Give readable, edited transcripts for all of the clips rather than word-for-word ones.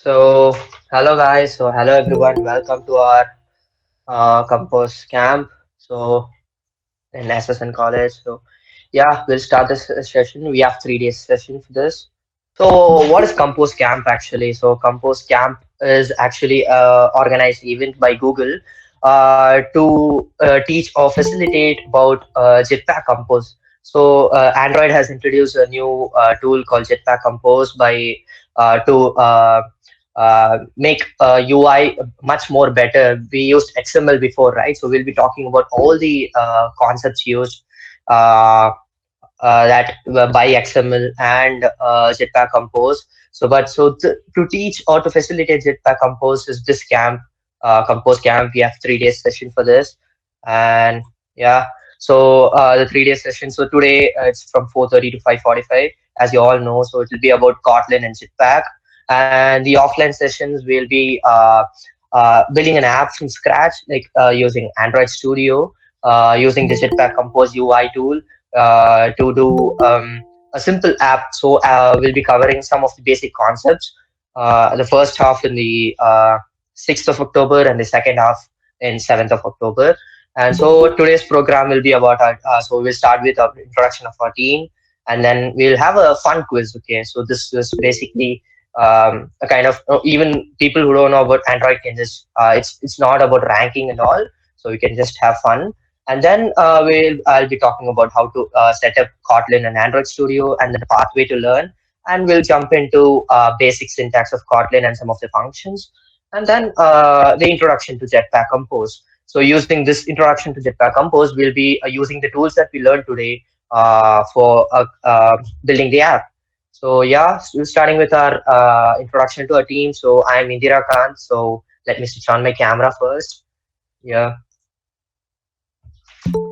So, hello guys. So, hello everyone. Welcome to our Compose camp. So, in SSN college. So, yeah, we'll start this session. We have 3 days session for this. So, what is Compose Camp actually? So, Compose Camp is actually a organized event by Google to teach or facilitate about Jetpack Compose. So, Android has introduced a new tool called Jetpack Compose by to make UI much more better. We used XML before, right? So we'll be talking about all the concepts used uh, that by XML and Jetpack Compose. To teach or to facilitate Jetpack Compose is this camp, Compose camp. We have 3 days session for this, and yeah. So the 3 day session. So today it's from 4:30 to 5:45, as you all know. So it will be about Kotlin and Jetpack, and the offline sessions will be building an app from scratch, like using Android Studio, using the Jetpack Compose UI tool to do a simple app. So we'll be covering some of the basic concepts. The first half in the 6th of October and the second half in 7th of October. And so today's program will be about so we'll start with our introduction of our team, and then we'll have a fun quiz. Okay, so this is basically a kind of even people who don't know about Android can just it's not about ranking and all, so we can just have fun. And then I'll be talking about how to set up Kotlin and Android Studio, and then the pathway to learn. And we'll jump into basic syntax of Kotlin and some of the functions, and then the introduction to Jetpack Compose. So using this introduction to Jetpack Compose, we'll be using the tools that we learned today for building the app. So yeah, so starting with our introduction to our team. So I'm Indira Kant. So let me switch on my camera first. Yeah.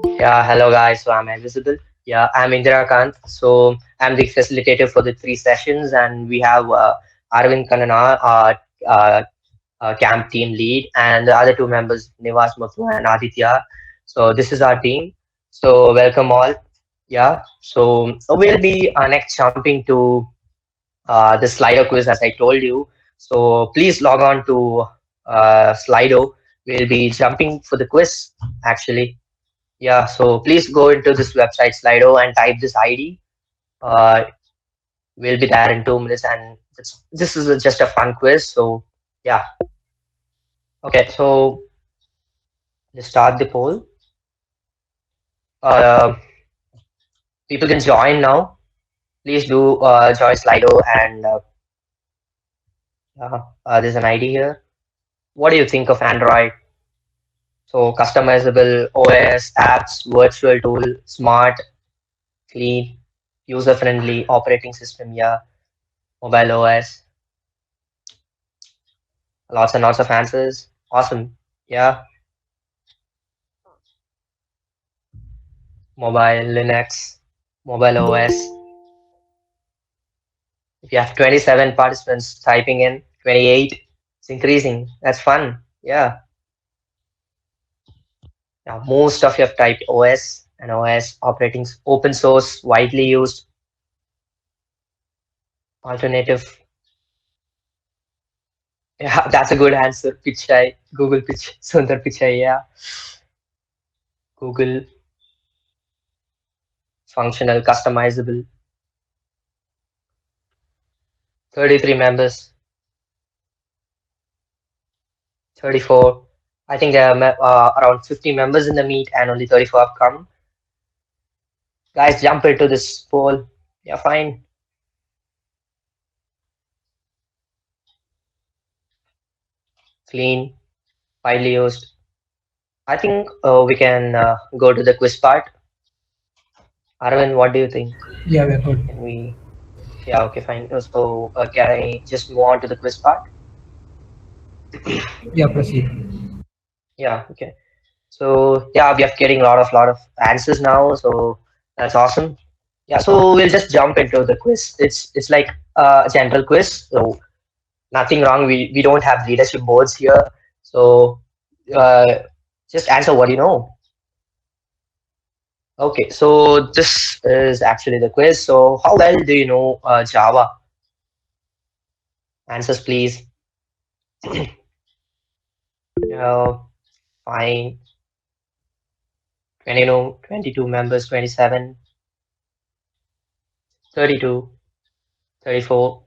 Yeah, hello guys. So am I visible? Yeah, I'm Indira Kant. So I'm the facilitator for the 3 sessions, and we have Arvind Kanana, uh, camp team lead, and the other two members, Nivas Muthu and Aditya. So this is our team. So welcome all. Yeah. So we'll be next jumping to the Slido quiz, as I told you. So please log on to Slido. We'll be jumping for the quiz actually. Yeah, so please go into this website Slido and type this ID. Uh, we'll be there in 2 minutes, and this is just a fun quiz. So yeah, okay. So let's start the poll. Uh, People can join now. Please do join Slido, and there's an ID here. What do you think of Android? So customizable OS, apps, virtual tool, smart, clean, user-friendly operating system. Yeah, mobile OS. Lots and lots of answers. Awesome. Yeah. Mobile, Linux, mobile OS. If you have 27 participants typing in, 28, it's increasing. That's fun. Yeah. Now, most of you have typed OS and OS operating open source, widely used, alternative. Yeah, that's a good answer. Pichai, Google Pitch, Sundar Pichai. Yeah. Google, functional, customizable. 33 members, 34. I think there are around 50 members in the meet, and only 34 have come. Guys, jump into this poll. Yeah, fine. Clean, widely used. I think we can go to the quiz part. Arvind, what do you think? Yeah, we're good. Can we? Yeah, okay, fine. So can I just move on to the quiz part? Yeah, proceed. Yeah, okay. So yeah, we are getting a lot of answers now. So that's awesome. Yeah, so we'll just jump into the quiz. It's like a general quiz. So nothing wrong. We don't have leadership boards here. So uh, just answer what you know. Okay, so this is actually the quiz. So how well do you know Java? Answers, please. Uh, Fine. 20, no, 22 members, 27, 32, 34.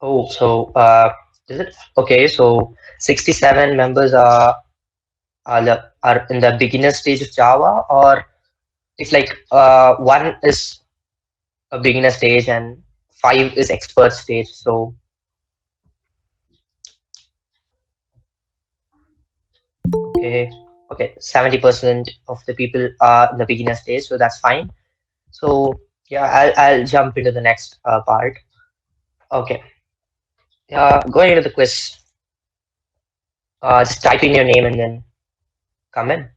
Oh, so is it okay? So 67 members are in the beginner stage of Java, or it's like one is a beginner stage and five is expert stage. So okay, okay, 70% of the people are in the beginner stage, so that's fine. So yeah, I'll jump into the next part. Okay, going into the quiz, just type in your name and then come in.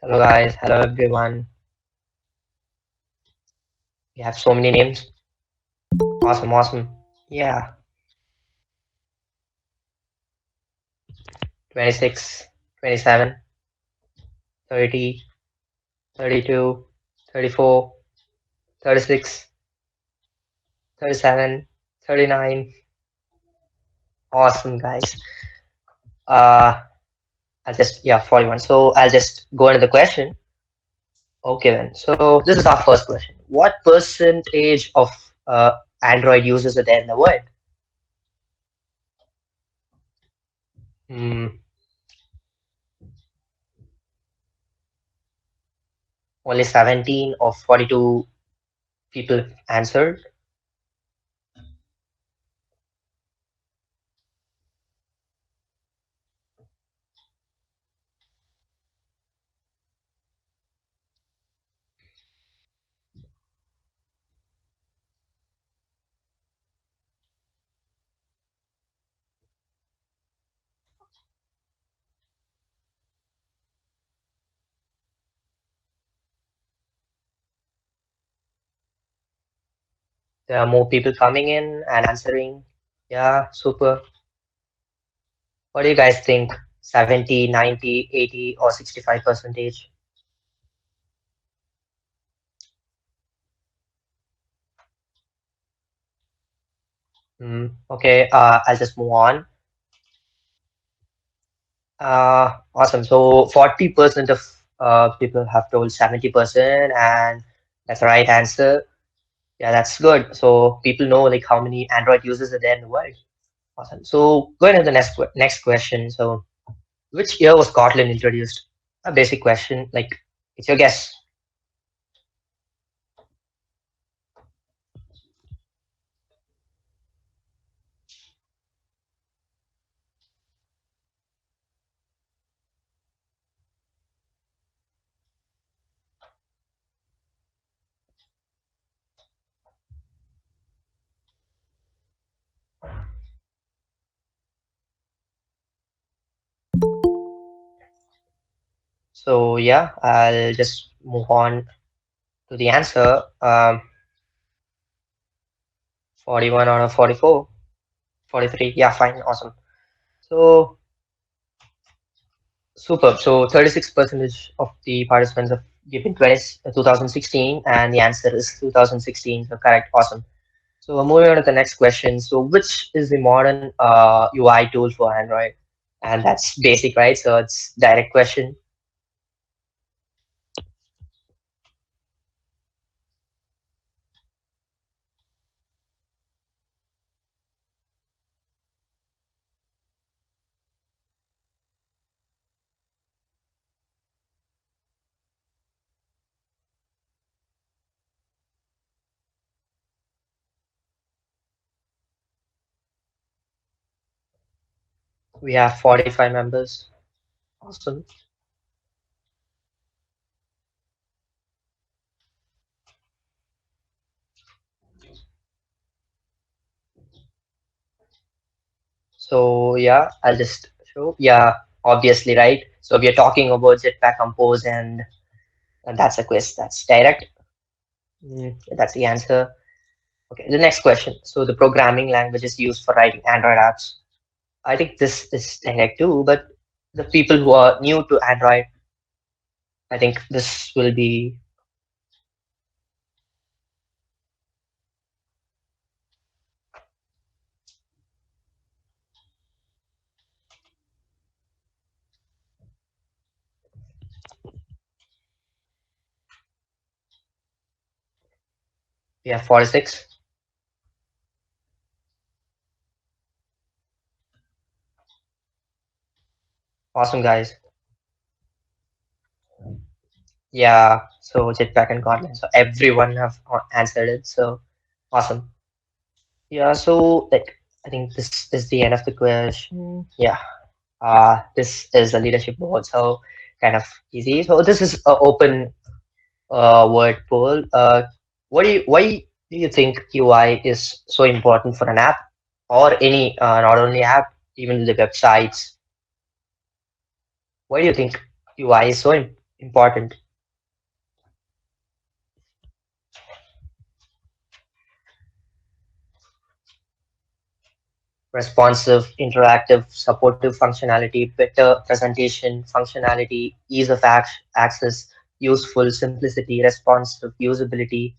Hello guys, hello everyone. We have so many names. Awesome, awesome. Yeah, 26, 27, 30, 32, 34, 36, 37, 39. Awesome guys. Uh, I'll just, yeah, 41. So I'll just go into the question. Okay then. So this is our first question. What percentage of Android users are there in the world? Hmm, only 17 of 42 people answered. There are more people coming in and answering. Yeah, super. What do you guys think? 70, 90, 80, or 65 percentage? Okay, I'll just move on. Awesome. So 40% of people have told 70%, and that's the right answer. Yeah, that's good. So people know like how many Android users are there in the world. Awesome. So going to the next question. So which year was Kotlin introduced? A basic question. Like it's your guess. So yeah, I'll just move on to the answer. 41 out of 44, 43. Yeah, fine, awesome. So superb. So 36% of the participants have given 2016, and the answer is 2016. So correct, awesome. So moving on to the next question. So which is the modern UI tool for Android? And that's basic, right? So it's direct question. We have 45 members. Awesome. So yeah, I'll just show. Yeah, obviously, right? So we are talking about Jetpack Compose, and that's a quiz. That's direct. That's the answer. Okay, the next question. So the programming language is used for writing Android apps. I think this is direct too, but the people who are new to Android, I think this will be, we have 46. Awesome, guys. Yeah, so Jetpack and Kotlin. So everyone have answered it. So awesome. Yeah, so like I think this is the end of the question. Yeah. This is a leadership board, so kind of easy. So this is an open word poll. Why do you think UI is so important for an app or any not only app, even the websites? Why do you think UI is so important? Responsive, interactive, supportive functionality, better presentation functionality, ease of access, useful, simplicity, responsive, usability,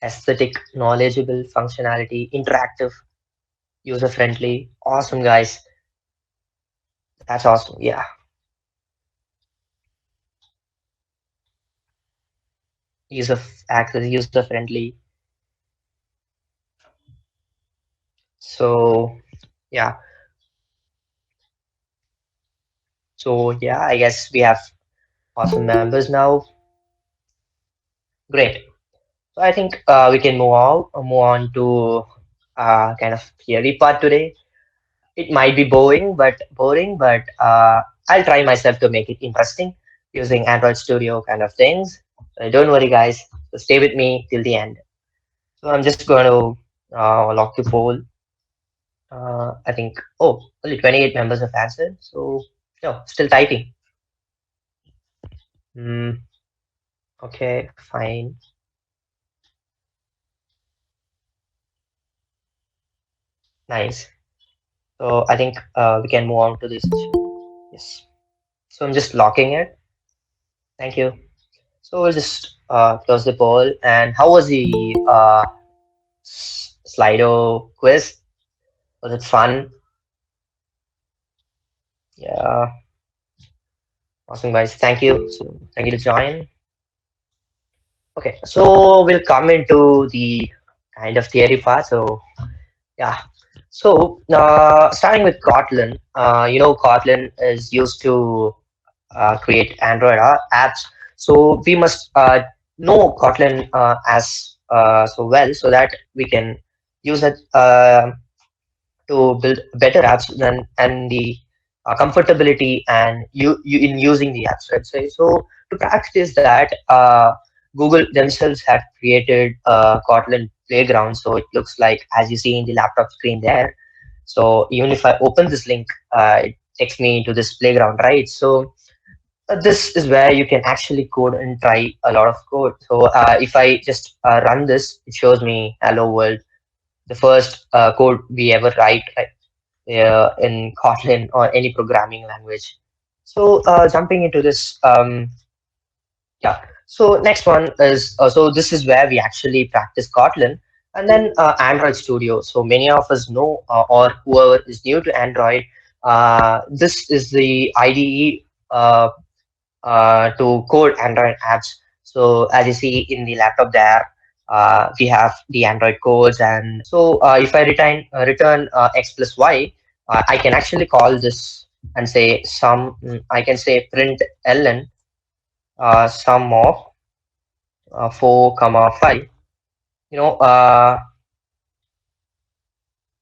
aesthetic, knowledgeable functionality, interactive, user friendly. Awesome, guys. That's awesome. Yeah. Ease of access, user friendly. So, yeah. So, yeah, I guess we have awesome members now. Great. So I think we can move on to kind of theory part today. It might be boring, but I'll try myself to make it interesting using Android Studio kind of things. So don't worry, guys. So stay with me till the end. So I'm just going to lock the poll. I think, oh, only 28 members have answered. So, no, still typing. Hmm, okay, fine. Nice. So I think we can move on to this session. Yes. So I'm just locking it. Thank you. So we'll just close the poll. And how was the Slido quiz? Was it fun? Yeah, awesome, guys. Thank you. So thank you to join. Okay, so we'll come into the kind of theory part. So yeah, so starting with Kotlin, Kotlin is used to create Android apps. So we must know Kotlin as so well so that we can use it to build better apps than and the comfortability and you in using the apps, let's say. So to practice that, Google themselves had created a Kotlin playground. So it looks like as you see in the laptop screen there. So even if I open this link, it takes me to this playground, right? So this is where you can actually code and try a lot of code. So if I just run this, it shows me hello world, the first code we ever write in Kotlin or any programming language. So jumping into this, yeah. So next one is so this is where we actually practice Kotlin, and then Android Studio. So many of us know, or whoever is new to Android, this is the IDE to code Android apps. So as you see in the laptop there, we have the Android codes, and so if I return x plus y, I can actually call this and say sum. I can say print ln sum of 4 comma 5. You know,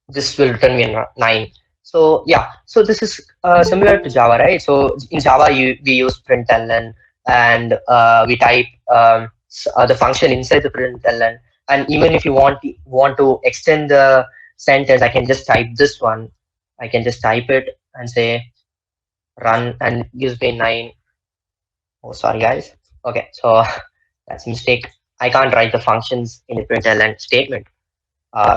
this will return me a 9. So yeah, so this is similar to Java, right? So in Java, we use println and we type the function inside the println. And even if you want to extend the sentence, I can just type this one. I can just type it and say run and gives me 9. Oh, sorry guys. Okay, so that's a mistake. I can't write the functions in the println statement.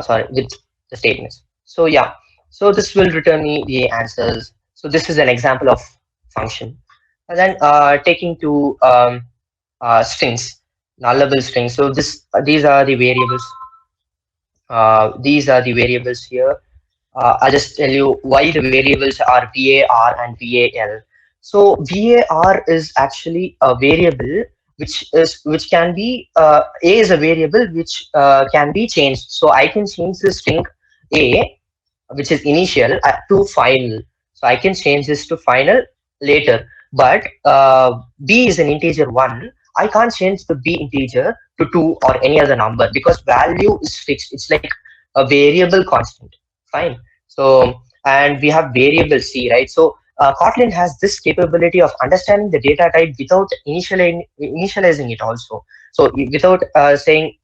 Sorry, with the statements. So yeah, So this will return me the answers. So this is an example of function. And then taking to strings, nullable strings. So these are the variables. These are the variables here. I'll just tell you why the variables are var and val. So var is actually a variable which can be a is a variable which can be changed. So I can change the string a, which is initial, to final. So I can change this to final later. But b is an integer 1. I can't change the b integer to 2 or any other number because value is fixed. It's like a variable constant. Fine. So, and we have variable c, right? So Kotlin has this capability of understanding the data type without initializing it also. So without saying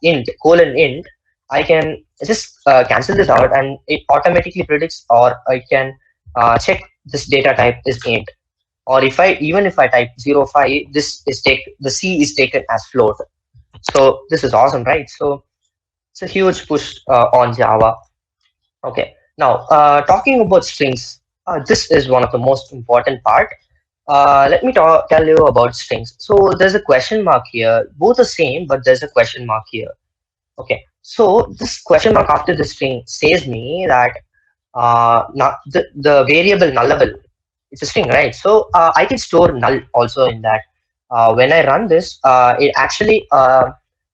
int colon int, I can just cancel this out and it automatically predicts, or I can check this data type is int. Or if I even if I type 05, this is the C is taken as float. So this is awesome, right? So it's a huge push on Java. Okay, now talking about strings, this is one of the most important part. Let me tell you about strings. So there's a question mark here, both the same, but there's a question mark here. Okay, so this question mark after the string says me that not the variable nullable, it's a string, right? So I can store null also in that. When I run this, it actually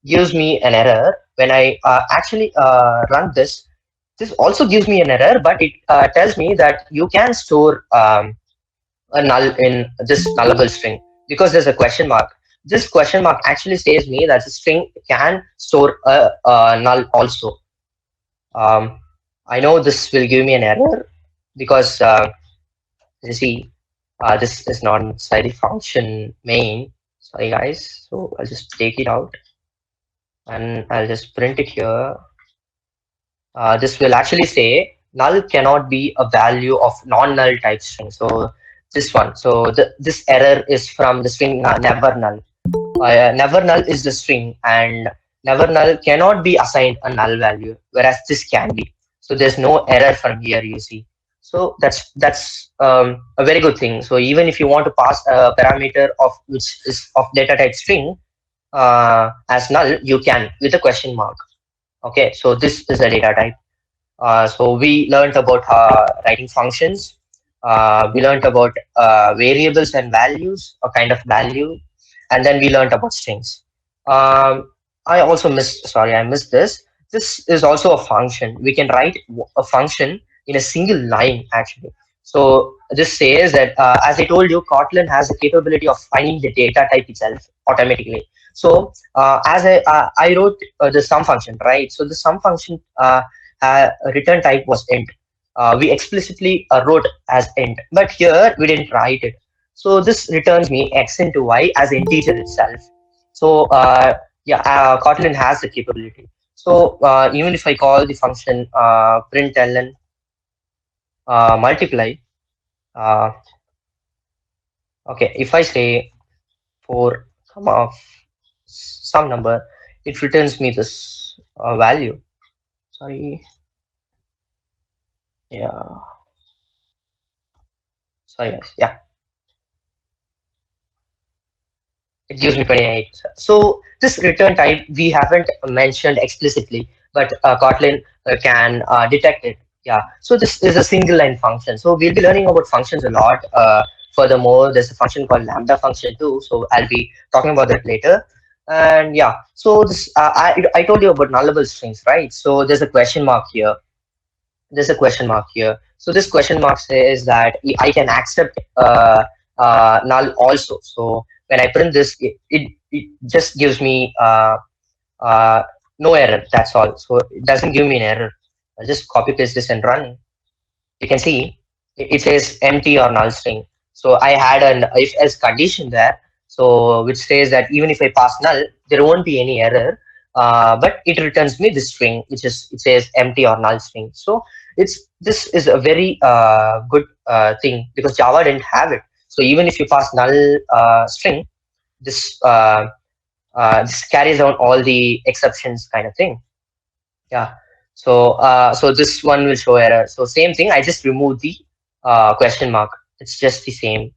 gives me an error. When I actually run this also gives me an error, but it tells me that you can store a null in this nullable string because there's a question mark. This question mark actually says me that the string can store a null also. I know this will give me an error because you see this is not inside the function main. Sorry guys, so I'll just take it out and I'll just print it here. This will actually say null cannot be a value of non-null type string. So this one. So this error is from the string never null. Never null is the string, and never null cannot be assigned a null value, whereas this can be. So there's no error from here, you see. So that's a very good thing. So even if you want to pass a parameter of which is of data type string as null, you can with a question mark. Okay, so this is a data type. So we learned about writing functions. We learned about variables and values, a kind of value, and then we learned about strings. I also I missed this. This is also a function. We can write a function in a single line actually. So this says that, as I told you, Kotlin has the capability of finding the data type itself automatically. So I wrote the sum function, right? So the sum function return type was int. We explicitly wrote as int, but here we didn't write it. So this returns me x into y as integer itself. So Kotlin has the capability. So even if I call the function println multiply, okay, if I say for comma of some number, it returns me this value. Sorry. Yeah. Sorry guys. Yeah. It gives me 28. So this return type we haven't mentioned explicitly, but Kotlin can detect it. Yeah. So this is a single line function. So we'll be learning about functions a lot. Furthermore, there's a function called lambda function too. So I'll be talking about that later. And yeah, so this I told you about nullable strings, right? So there's a question mark here. There's a question mark here. So this question mark says that I can accept null also. So when I print this, it just gives me no error. That's all. So it doesn't give me an error. I'll just copy paste this and run. You can see it says empty or null string. So I had an if else condition there. So which says that even if I pass null, there won't be any error. But it returns me this string, which is it says empty or null string. So this is a very good thing because Java didn't have it. So even if you pass null string, this this carries on all the exceptions kind of thing. Yeah. So this one will show error. So same thing. I just remove the question mark. It's just the same.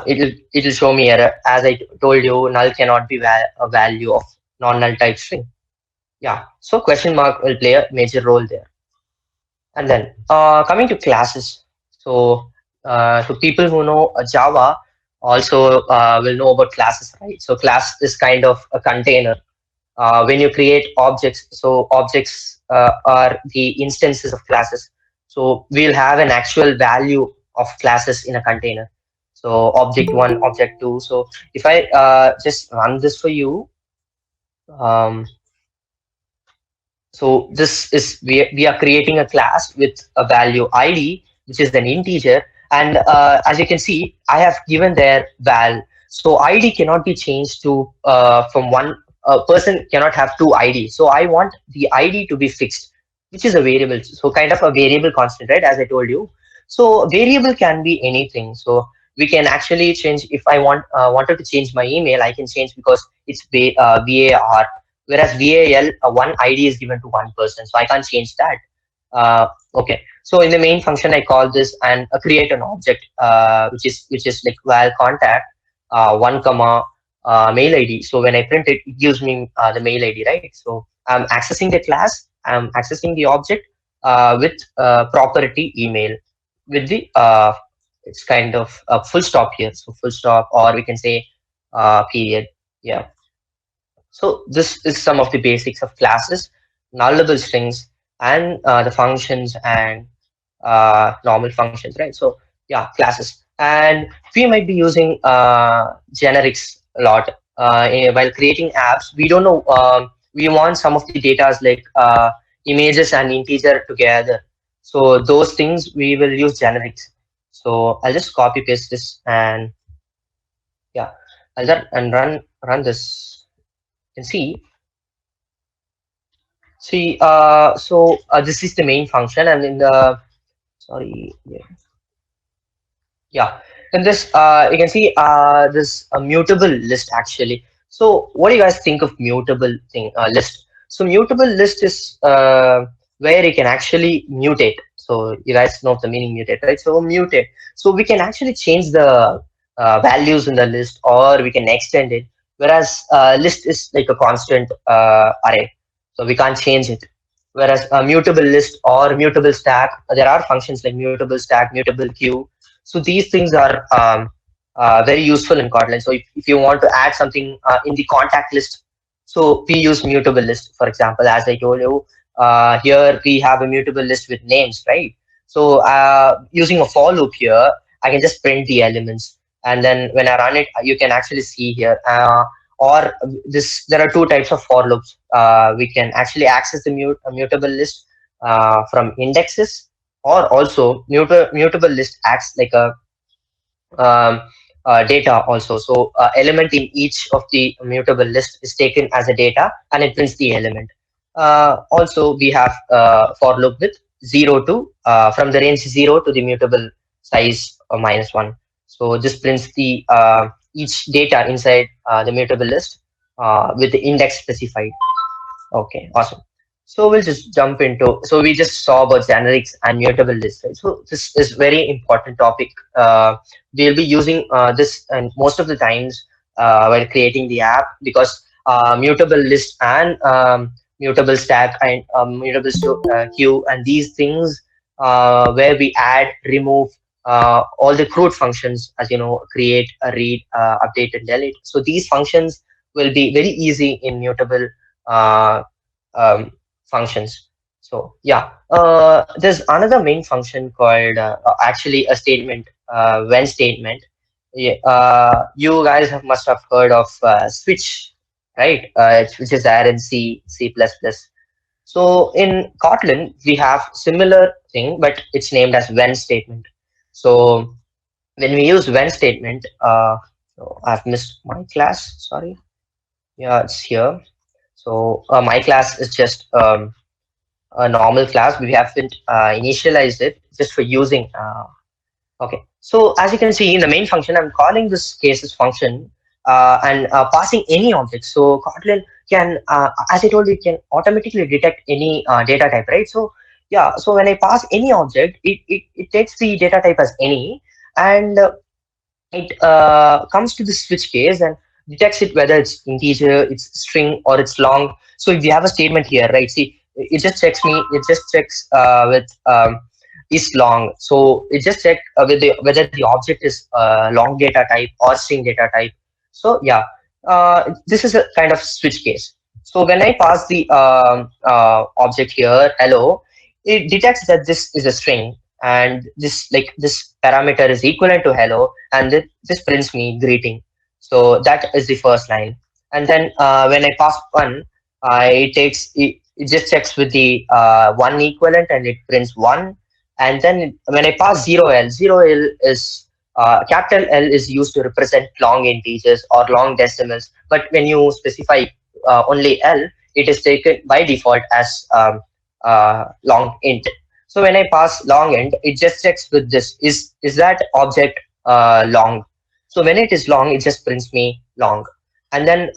It'll show me error. As I told you, null cannot be a value of non-null type string. Yeah. So question mark will play a major role there. And then coming to classes. So people who know Java also will know about classes, right? So class is kind of a container. When you create objects, so objects are the instances of classes. So we'll have an actual value of classes in a container. So object one, object two. So if I just run this for you, um, so this is we are creating a class with a value ID, which is an integer. And as you can see, I have given there val. So ID cannot be changed to from one person cannot have two ID. So I want the ID to be fixed, which is a variable. So kind of a variable constant, right? As I told you. So variable can be anything. So we can actually change if I wanted to change my email, I can change because it's VAR, whereas VAL, one ID is given to one person, so I can't change that. Okay, so in the main function, I call this and create an object, which is like val contact one comma mail ID. So when I print it, it gives me the mail ID, right? So I'm accessing the class, I'm accessing the object with property email with the it's kind of a full stop here. So full stop, or we can say period. Yeah. So this is some of the basics of classes, nullable strings, and the functions and normal functions, right? So yeah, classes. And we might be using generics a lot while creating apps. We don't know. We want some of the data like images and integer together. So those things we will use generics. So I'll just copy paste this and yeah, I'll just and run this. You can see, this is the main function, and in the sorry, yeah, in this you can see this mutable list actually. So what do you guys think of mutable thing list? So mutable list is where you can actually mutate. So you guys know the meaning mutate, right? So mutate. So we can actually change the values in the list, or we can extend it. Whereas list is like a constant array, so we can't change it. Whereas a mutable list or mutable stack, there are functions like mutable stack, mutable queue. So these things are very useful in Kotlin. So if you want to add something in the contact list, so we use mutable list, for example, as I told you, here we have a mutable list with names, right? So using a for loop here, I can just print the elements. And then when I run it, you can actually see here, or this, there are two types of for loops. We can actually access the mutable list from indexes, or also mutable list acts like a data also. So element in each of the mutable list is taken as a data and it prints the element. Also we have for loop with 0 to from the range 0 to the mutable size -1. So this prints the each data inside the mutable list with the index specified. Okay, awesome. So we'll just jump into, so we just saw about generics and mutable lists, right? So this is very important topic. We'll be using this and most of the times while creating the app, because mutable list and mutable stack and queue and these things where we add, remove all the CRUD functions, as you know, create, read, update, and delete. So these functions will be very easy in mutable uh, functions. So yeah, there's another main function called actually a statement, when statement. Yeah, you guys must have heard of switch, right? Which is there in C++. So in Kotlin, we have similar thing, but it's named as when statement. So when we use when statement, so I've missed my class, sorry. Yeah, it's here. So my class is just a normal class. We haven't initialized it just for using. Okay. So as you can see in the main function, I'm calling this cases function and passing any object. So Kotlin can, as I told you, it can automatically detect any data type, right? So yeah, so when I pass any object, it takes the data type as any, and it comes to the switch case and detects it whether it's integer, it's string, or it's long. So if you have a statement here, right? See, it just checks with is long. So it just check with whether the object is long data type or string data type. So yeah, this is a kind of switch case. So when I pass the object here, hello, it detects that this is a string, and this parameter is equivalent to hello, and this prints me greeting. So that is the first line. And then when I pass one, it just checks with the one equivalent, and it prints one. And then when I pass 0L, 0L is capital L is used to represent long integers or long decimals. But when you specify only L, it is taken by default as long int. So when I pass long int, it just checks with this, is that object long? So when it is long, it just prints me long. And then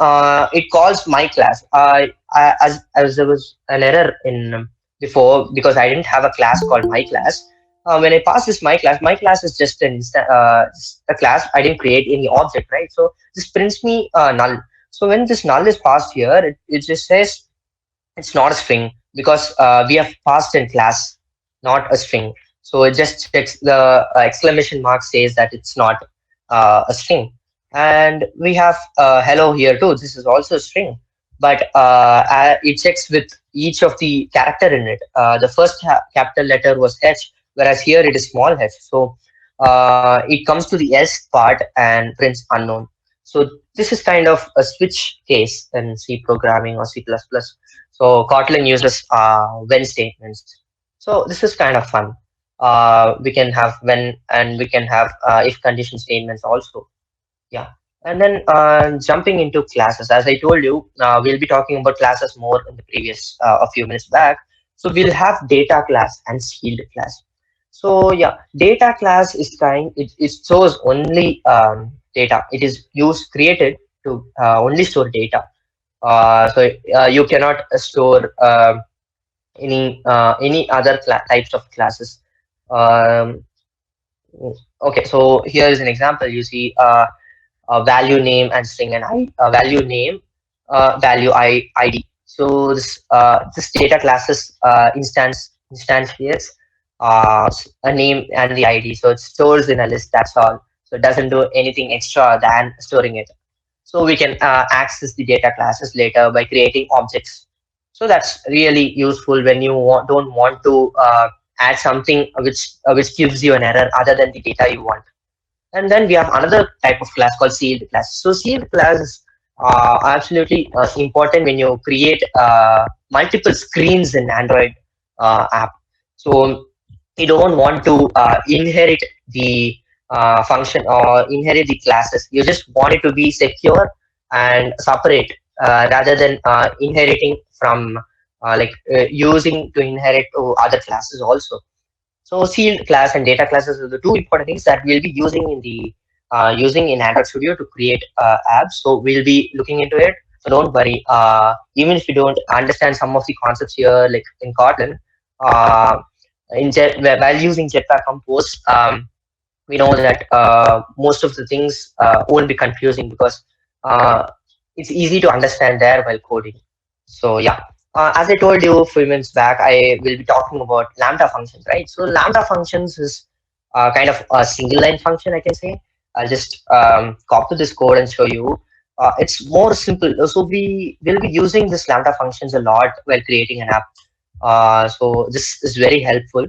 it calls my class. As there was an error in before, because I didn't have a class called my class. When I pass this my class is just a class. I didn't create any object, right? So this prints me null. So when this null is passed here, it just says it's not a string, because we have passed in class, not a string. So it just checks the exclamation mark says that it's not a string. And we have hello here too. This is also a string, but it checks with each of the character in it. The first capital letter was H, whereas here it is small h. So it comes to the S part and prints unknown. So this is kind of a switch case in C programming or C++. So Kotlin uses when statements. So this is kind of fun. We can have when, and we can have if condition statements also. Yeah. And then jumping into classes, as I told you, we'll be talking about classes more in the previous a few minutes back. So we'll have data class and field class. So yeah, data class is it stores only data. It is created to only store data. So you cannot store any other types of classes. Um, okay, so here is an example. You see value name and string, and value name, value ID. So this data classes instantiates a name and the ID. So it stores in a list. That's all. So it doesn't do anything extra than storing it. So we can access the data classes later by creating objects. So that's really useful when you don't want to add something which gives you an error other than the data you want. And then we have another type of class called sealed class. So sealed class is absolutely important when you create multiple screens in Android app. So you don't want to inherit the function or inherit the classes. You just want it to be secure and separate rather than inheriting from using to inherit to other classes also. So sealed class and data classes are the two important things that we'll be using in the using in Android Studio to create apps. So we'll be looking into it. So don't worry. Even if you don't understand some of the concepts here, like in Kotlin, while using Jetpack Compose, we know that most of the things won't be confusing, because it's easy to understand there while coding. So yeah. As I told you a few minutes back, I will be talking about lambda functions, right? So lambda functions is kind of a single line function, I can say. I'll just copy this code and show you. It's more simple. So we will be using this lambda functions a lot while creating an app. So this is very helpful.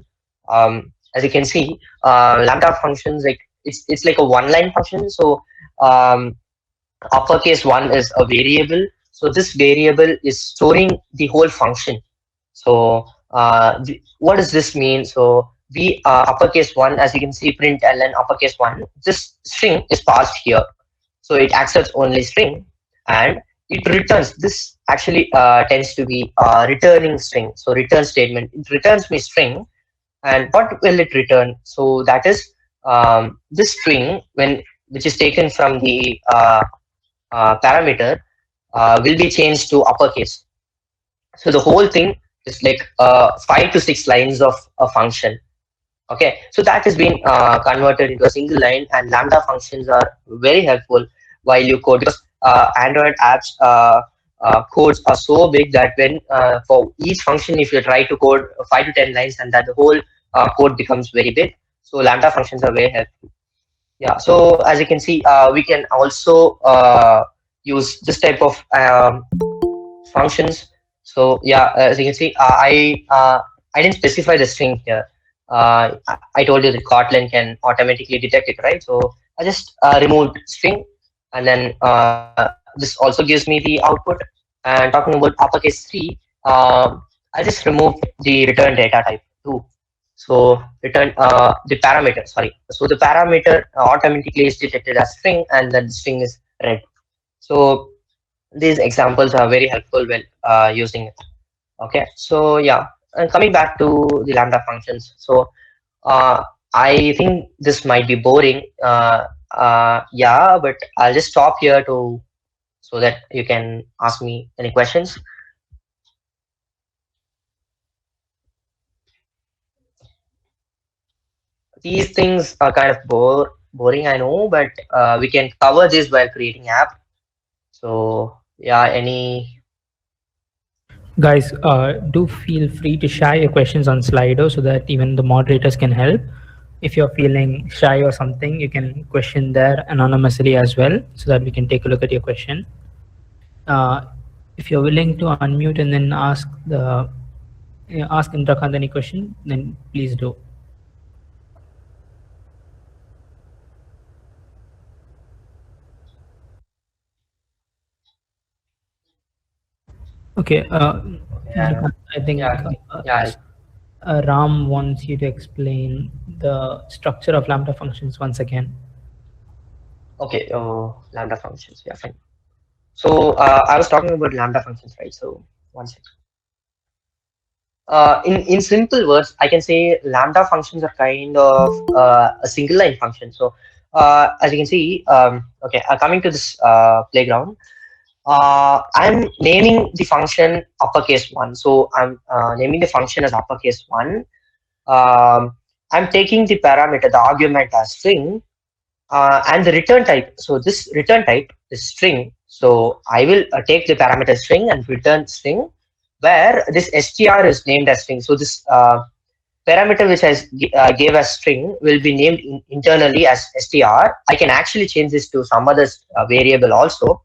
As you can see, lambda functions, like it's like a one line function. So uppercase 1 is a variable. So this variable is storing the whole function. So what does this mean? So we uppercase 1, as you can see, print ln uppercase 1. This string is passed here. So it accepts only string, and it returns. This actually tends to be returning string. So return statement, it returns me string. And what will it return? So that is this string, which is taken from the parameter. will be changed to uppercase. So the whole thing is like 5 to 6 lines of a function. Okay, so that has been converted into a single line, and Lambda functions are very helpful while you code because Android apps codes are so big that when for each function, if you try to code 5 to 10 lines, and that the whole code becomes very big. So Lambda functions are very helpful. Yeah. So as you can see, we can also use this type of functions. So yeah, as you can see, I didn't specify the string here. I told you that Kotlin can automatically detect it, right? So I just removed string, and then this also gives me the output. And talking about uppercase 3, I just removed the return data type too. So return the parameter. Sorry. So the parameter automatically is detected as string, and then the string is read. So these examples are very helpful when using it. Okay, so yeah, and coming back to the Lambda functions. So uh, I think this might be boring. Yeah, but I'll just stop here to so that you can ask me any questions. These things are kind of boring, I know, but we can cover this while creating app. So yeah, any. Guys, do feel free to share your questions on Slido so that even the moderators can help. If you're feeling shy or something, you can question there anonymously as well so that we can take a look at your question. Uh, if you're willing to unmute and then ask Indrakant any question, then please do. Okay, Yeah, I think yeah, yeah. Ram wants you to explain the structure of Lambda functions once again. Okay, Lambda functions. Yeah, fine. So I was talking about Lambda functions, right? So one second. In simple words, I can say Lambda functions are kind of a single line function. So as you can see, okay, coming to this playground, I'm naming the function uppercase one. So I'm naming the function as uppercase one. I'm taking the parameter, the argument as string, and the return type. So this return type is string. So I will take the parameter string and return string, where this str is named as string. So this parameter which I gave as string will be named internally as str. I can actually change this to some other variable also.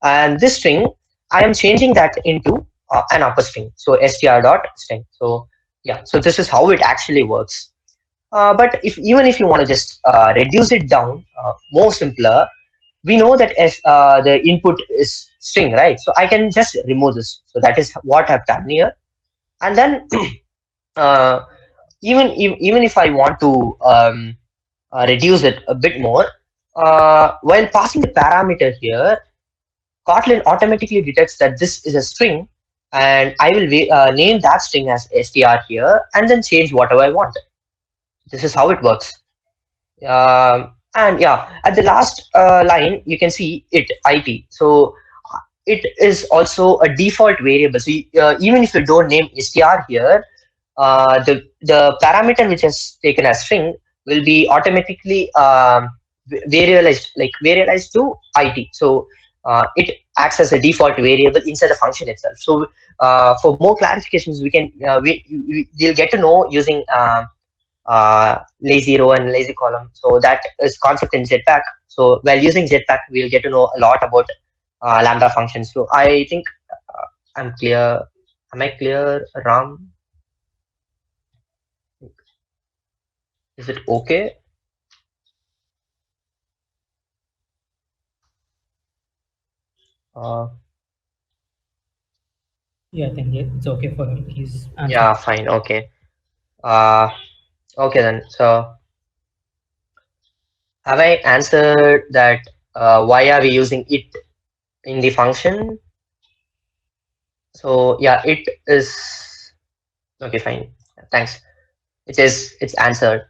And this string, I am changing that into an upper string. So str dot string. So yeah, so this is how it actually works. But if even if you want to just reduce it down, more simpler, we know that as the input is string, right? So I can just remove this. So that is what I've done here. And then uh, even if I want to reduce it a bit more, while passing the parameter here, Kotlin automatically detects that this is a string, and I will name that string as str here, and then change whatever I want. This is how it works. And yeah, at the last line, you can see it. So it is also a default variable. So even if you don't name str here, the parameter which is taken as string will be automatically varialized to it. So it acts as a default variable inside the function itself. So for more clarifications, we can we'll get to know using lazy row and lazy column. So that is concept in Jetpack. So while using Jetpack, we'll get to know a lot about Lambda functions. So I think I'm clear. Am I clear, Ram? Is it okay? Uh, Yeah, I think it's okay for him. He's answered. yeah, fine. Okay. Uh, okay then. So have I answered that? Why are we using it in the function? So yeah, it is okay. Fine. Thanks. It's answered.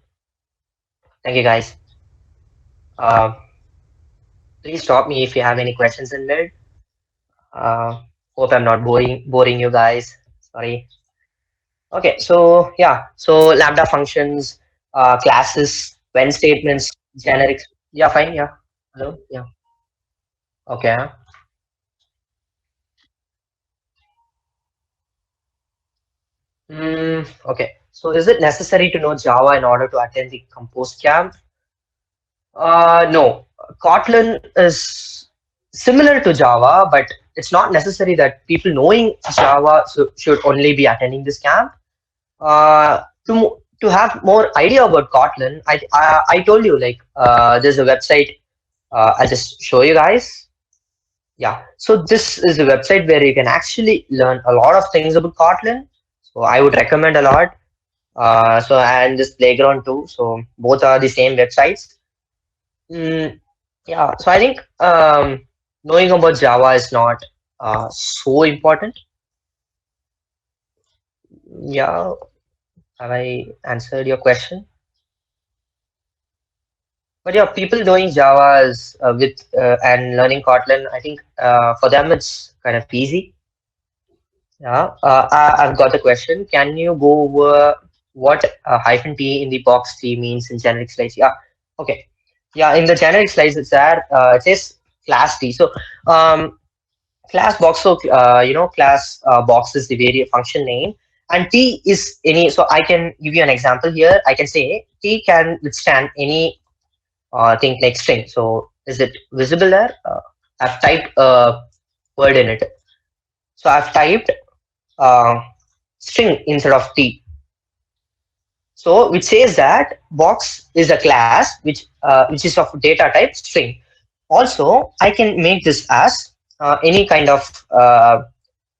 Thank you, guys. Uh, Please stop me if you have any questions in mid. Uh, Hope I'm not boring you guys. Sorry. Okay, so yeah, so lambda functions, classes, when statements, generics. Yeah, fine. Yeah. Hello. Yeah. Okay. Okay. So is it necessary to know Java in order to attend the Compose camp? No. Kotlin is similar to Java, but it's not necessary that people knowing Java should only be attending this camp. To have more idea about Kotlin, I told you like there's a website. I'll just show you guys. Yeah, so this is a website where you can actually learn a lot of things about Kotlin. So I would recommend a lot. So and this playground too. So both are the same websites. Mm, yeah, so I think knowing about Java is not so important. Yeah, have I answered your question? But yeah, people knowing Java is with and learning Kotlin, I think for them it's kind of easy. Yeah, I've got a question. Can you go over what hyphen T in the box T means in generic slice? Yeah, okay. Yeah, in the generic slice, it's there. It says class T. So, class box. So, class box is the variable function name, and T is any. So, I can give you an example here. I can say T can withstand any thing like string. So, is it visible there? I've typed a word in it. So, I've typed uh, string instead of T. So which says that box is a class which is of data type string. Also, I can make this as any kind of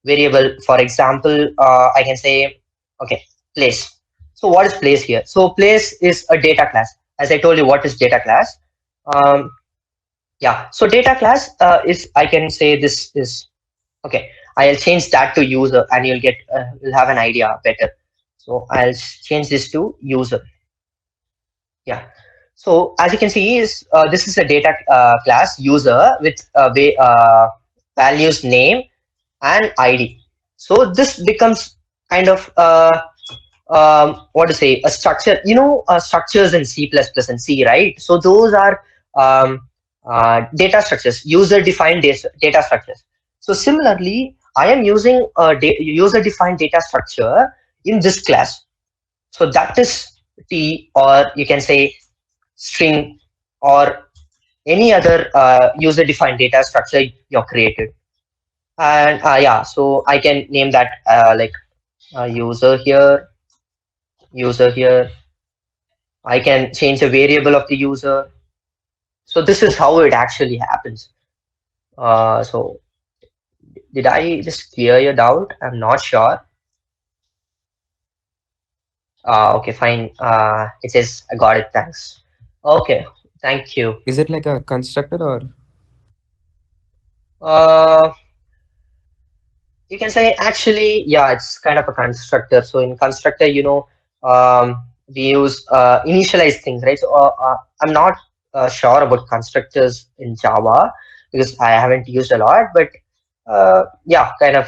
variable. For example, I can say, okay, place. So what is place here? So place is a data class. As I told you, what is data class? Um, yeah. So data class is I can say this is okay. I'll change that to user, and you'll have an idea better. So I'll change this to user. Yeah. So as you can see, is this is a data class user with values name and ID. So this becomes kind of what to say a structure. Structures in C++ and C, right? So those are data structures, user-defined data structures. So similarly, I am using a user-defined data structure in this class. So that is T, or you can say string, or any other user-defined data structure you're created. And yeah, so I can name that like user here, user here. I can change the variable of the user. So this is how it actually happens. So did I just clear your doubt? I'm not sure. Okay, fine. It says I got it. Thanks. Okay, thank you. Is it like a constructor or Uh, you can say actually, yeah, it's kind of a constructor. So in constructor, we use initialize things, right? So I'm not sure about constructors in Java because I haven't used a lot, but yeah, kind of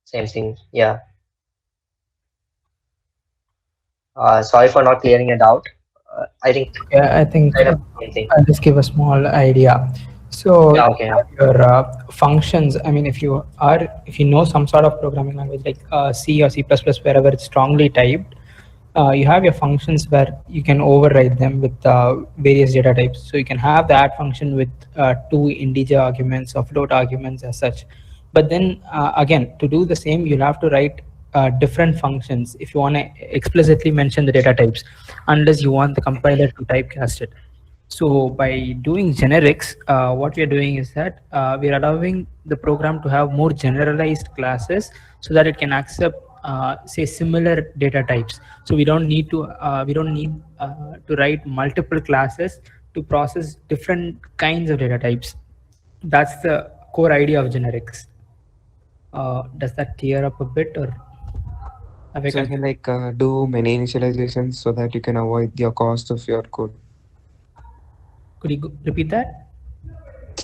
same thing. Yeah. Sorry for not clearing it out. I think Yeah, I think kind of same thing. I'll just give a small idea. So Yeah. Okay. Yeah. your functions, I mean, if you know some sort of programming language like C or C++, wherever it's strongly typed, you have your functions where you can override them with various data types. So you can have that function with two integer arguments or float arguments as such. But then again, to do the same, you'll have to write different functions if you want to explicitly mention the data types, unless you want the compiler to typecast it. So by doing generics, what we are doing is that we are allowing the program to have more generalized classes so that it can accept, say, similar data types. So we don't need to write multiple classes to process different kinds of data types. That's the core idea of generics. Does that clear up a bit, or have I so you can confused? like do many initializations so that you can avoid the cost of your code. Could you repeat that?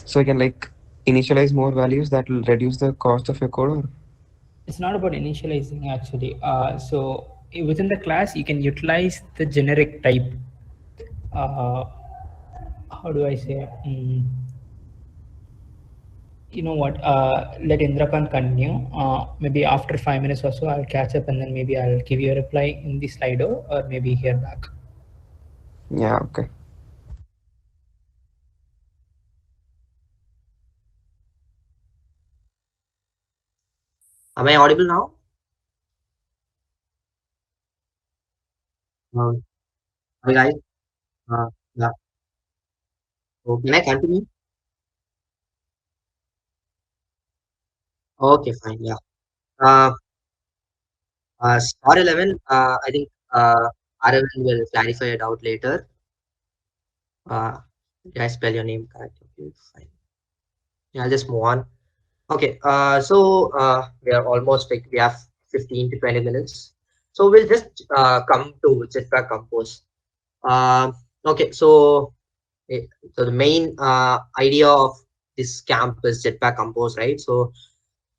So you can like initialize more values that will reduce the cost of your code? Or It's not about initializing actually. Within the class, you can utilize the generic type. Uh, how do I say? You know what? Let Indrakant continue. Maybe after 5 minutes or so, I'll catch up and then maybe I'll give you a reply in the Slido or maybe here back. yeah, okay. Am I audible now? Um, Hi guys. Yeah. So can I continue? Okay, fine. Yeah. Uh, Star 11. I think R11 will clarify it out later. Uh, did I spell your name correct? Okay, fine. Yeah, I'll just move on. Okay. We are almost like we have 15 to 20 minutes. So we'll just come to Jetpack Compose. Okay. So the main idea of this camp is Jetpack Compose, right? So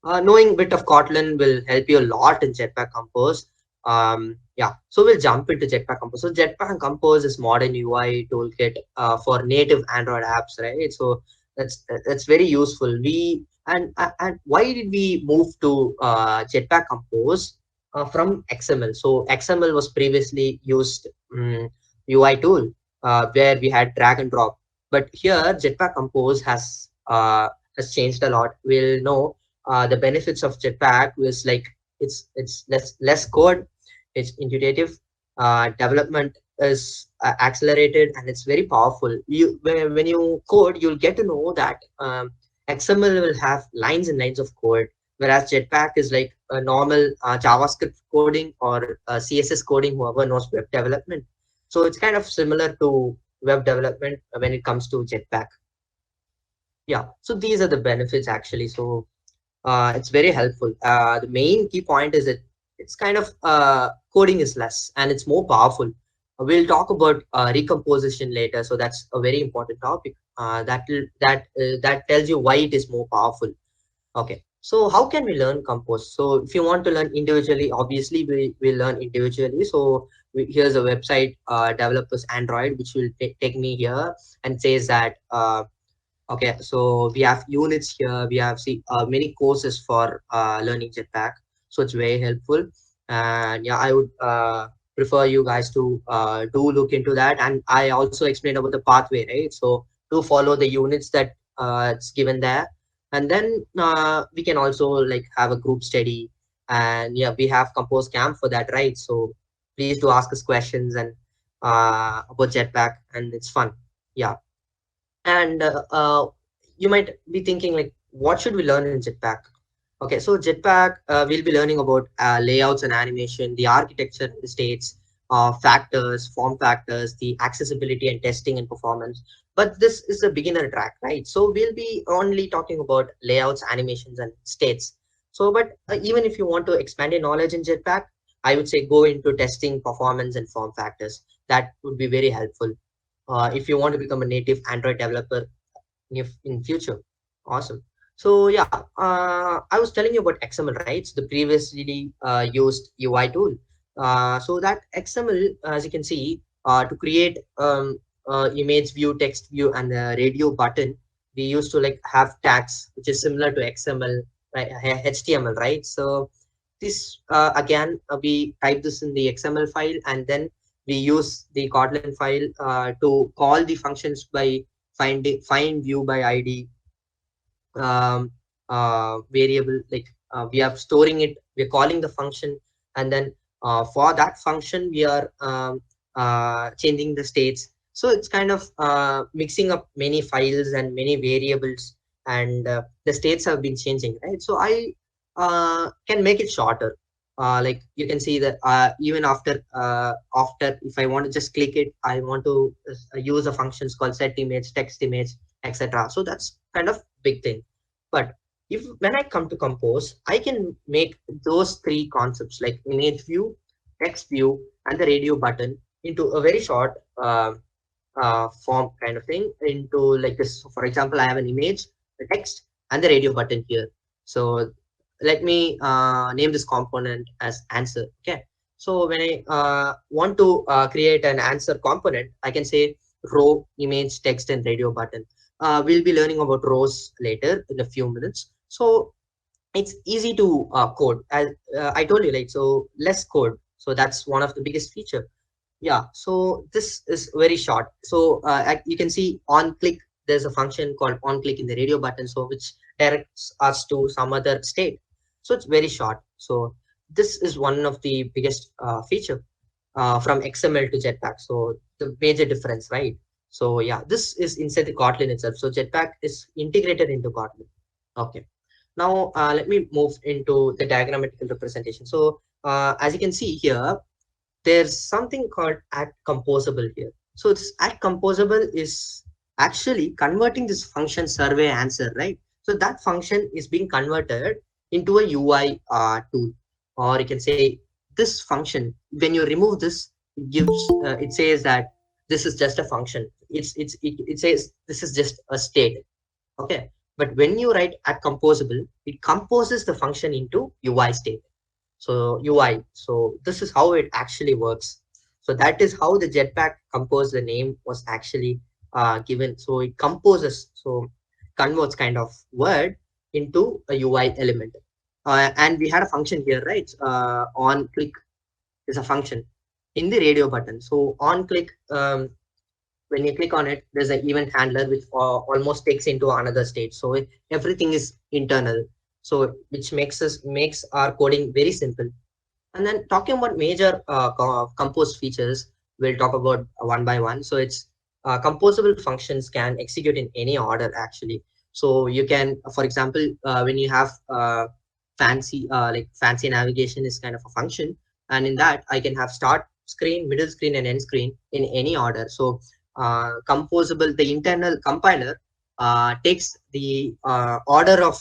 knowing a bit of Kotlin will help you a lot in Jetpack Compose. Yeah, so we'll jump into Jetpack Compose. So Jetpack Compose is modern UI toolkit for native Android apps, right? So that's very useful. And why did we move to Jetpack Compose from XML? So XML was previously used UI tool where we had drag and drop, but here Jetpack Compose has changed a lot. We'll know the benefits of Jetpack was like it's less code, it's intuitive, development is accelerated, and it's very powerful. When you code, you'll get to know that XML will have lines and lines of code, whereas Jetpack is like a normal JavaScript coding or CSS coding, whoever knows web development. So it's kind of similar to web development when it comes to Jetpack. Yeah, so these are the benefits actually. So it's very helpful. The main key point is that it's kind of coding is less and it's more powerful. We'll talk about recomposition later, so that's a very important topic. That tells you why it is more powerful. Okay, so how can we learn Compose? So if you want to learn individually, obviously we learn individually. So here's a website, developers Android, which will take me here and says that. Okay, so we have units here. We have many courses for learning Jetpack, so it's very helpful. And yeah, I would prefer you guys to do look into that. And I also explained about the pathway, right? So to follow the units that it's given there, and then we can also like have a group study. And yeah, we have Compose Camp for that, right? So please do ask us questions and about Jetpack, and it's fun. Yeah. And you might be thinking like, what should we learn in Jetpack? Okay, so Jetpack, we'll be learning about layouts and animation, the architecture, the states, factors, form factors, the accessibility and testing and performance. But this is a beginner track, right? So we'll be only talking about layouts, animations, and states. So, but even if you want to expand your knowledge in Jetpack, I would say go into testing, performance, and form factors. That would be very helpful if you want to become a native Android developer in future. Awesome. So yeah, I was telling you about XML, right? So the previously used UI tool. So that XML, as you can see, to create image view, text view, and the radio button, we used to like have tags, which is similar to XML, right? HTML, right? So this again, we type this in the XML file, and then we use the Kotlin file to call the functions by find view by ID variable. Like we are storing it, we're calling the function, and then for that function we are changing the states. So it's kind of mixing up many files and many variables, and the states have been changing, right? So I can make it shorter. Like you can see that even after if I want to just click it, I want to use a functions called set image, text image, etc. So that's kind of big thing. But if when I come to Compose, I can make those three concepts like image view, text view, and the radio button into a very short form kind of thing, into like this. So for example, I have an image, the text, and the radio button here. So let me name this component as answer. Okay. So when I want to create an answer component, I can say row, image, text, and radio button. We'll be learning about rows later in a few minutes. So it's easy to code. As I told you, like, so less code. So that's one of the biggest feature. Yeah, so this is very short. So you can see on click, there's a function called on click in the radio button, so which directs us to some other state. So it's very short. So this is one of the biggest feature from XML to Jetpack. So the major difference, right? So yeah, this is inside the Kotlin itself. So Jetpack is integrated into Kotlin. Okay. Now let me move into the diagrammatical representation. So as you can see here, there's something called add composable here. So this add composable is actually converting this function survey answer, right? So that function is being converted into a UI tool, or you can say this function. When you remove this, it gives it says that this is just a function. It says this is just a state. Okay, but when you write add composable, it composes the function into UI state. So UI. So this is how it actually works. So that is how the Jetpack compose the name was actually given. So it composes, so converts kind of word into a UI element. And we had a function here, right? On click is a function in the radio button. So on click, when you click on it, there's an event handler which almost takes into another state. So everything is internal. So which makes our coding very simple. And then talking about major compose features, we'll talk about one by one. So it's composable functions can execute in any order actually. So you can, for example, when you have fancy navigation is kind of a function, and in that I can have start screen, middle screen, and end screen in any order. So composable, the internal compiler takes the order of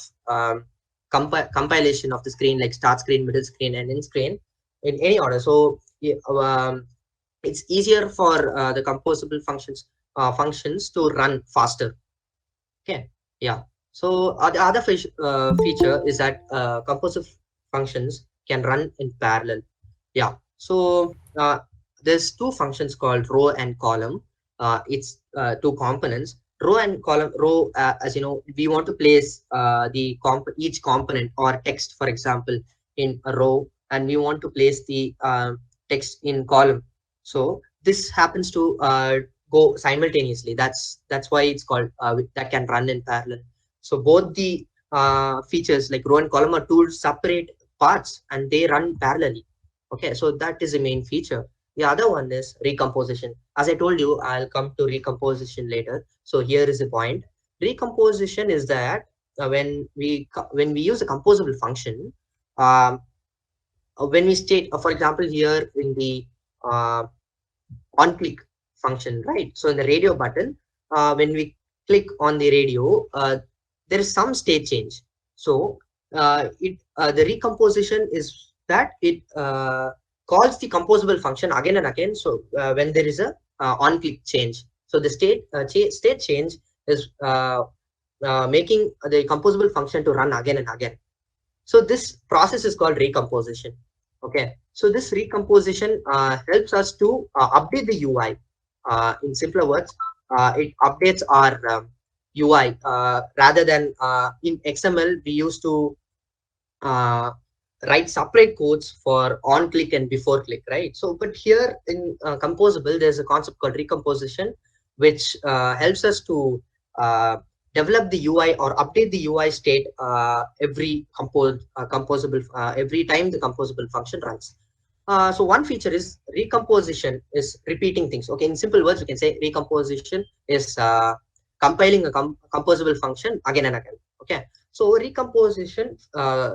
compilation of the screen, like start screen, middle screen, and end screen in any order. So it's easier for the composable functions to run faster. Okay, yeah. So the other feature is that composable functions can run in parallel. Yeah. So there's two functions called row and column. It's two components. Row and column. Row, as you know, we want to place each component or text, for example, in a row, and we want to place the text in column. So this happens to go simultaneously. That's why it's called that can run in parallel. So both the features like row and column are two separate parts, and they run parallelly. Okay, so that is the main feature. The other one is recomposition. As I told you, I'll come to recomposition later. So here is the point. Recomposition is that when we use a composable function, um, when we state, for example, here in the uh, on click function, right? So in the radio button, when we click on the radio, there is some state change. So the recomposition is that it calls the composable function again and again. So when there is a on click change, so the state change is making the composable function to run again and again. So this process is called recomposition. Okay, so this recomposition helps us to update the UI. In simpler words, it updates our UI rather than in XML we used to write separate codes for on click and before click, right? So but here in composable, there's a concept called recomposition, which helps us to develop the UI or update the UI state every composable every time the composable function runs. So one feature is recomposition is repeating things. Okay, in simple words, we can say recomposition is compiling a composable function again and again. Okay, so recomposition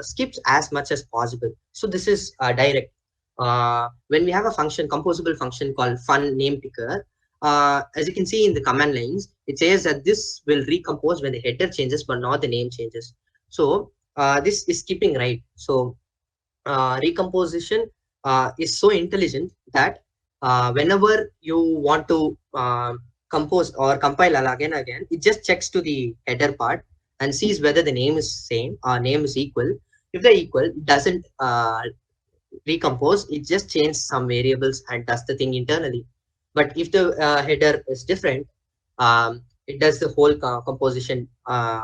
skips as much as possible. So this is direct. When we have a function, composable function called fun name picker, as you can see in the command lines, it says that this will recompose when the header changes, but not the name changes. So this is skipping, right? So recomposition is so intelligent that whenever you want to compose or compile again and again, it just checks to the header part and sees whether the name is same, name is equal. If they're equal, it doesn't recompose, it just changes some variables and does the thing internally. But if the header is different, it does the whole composition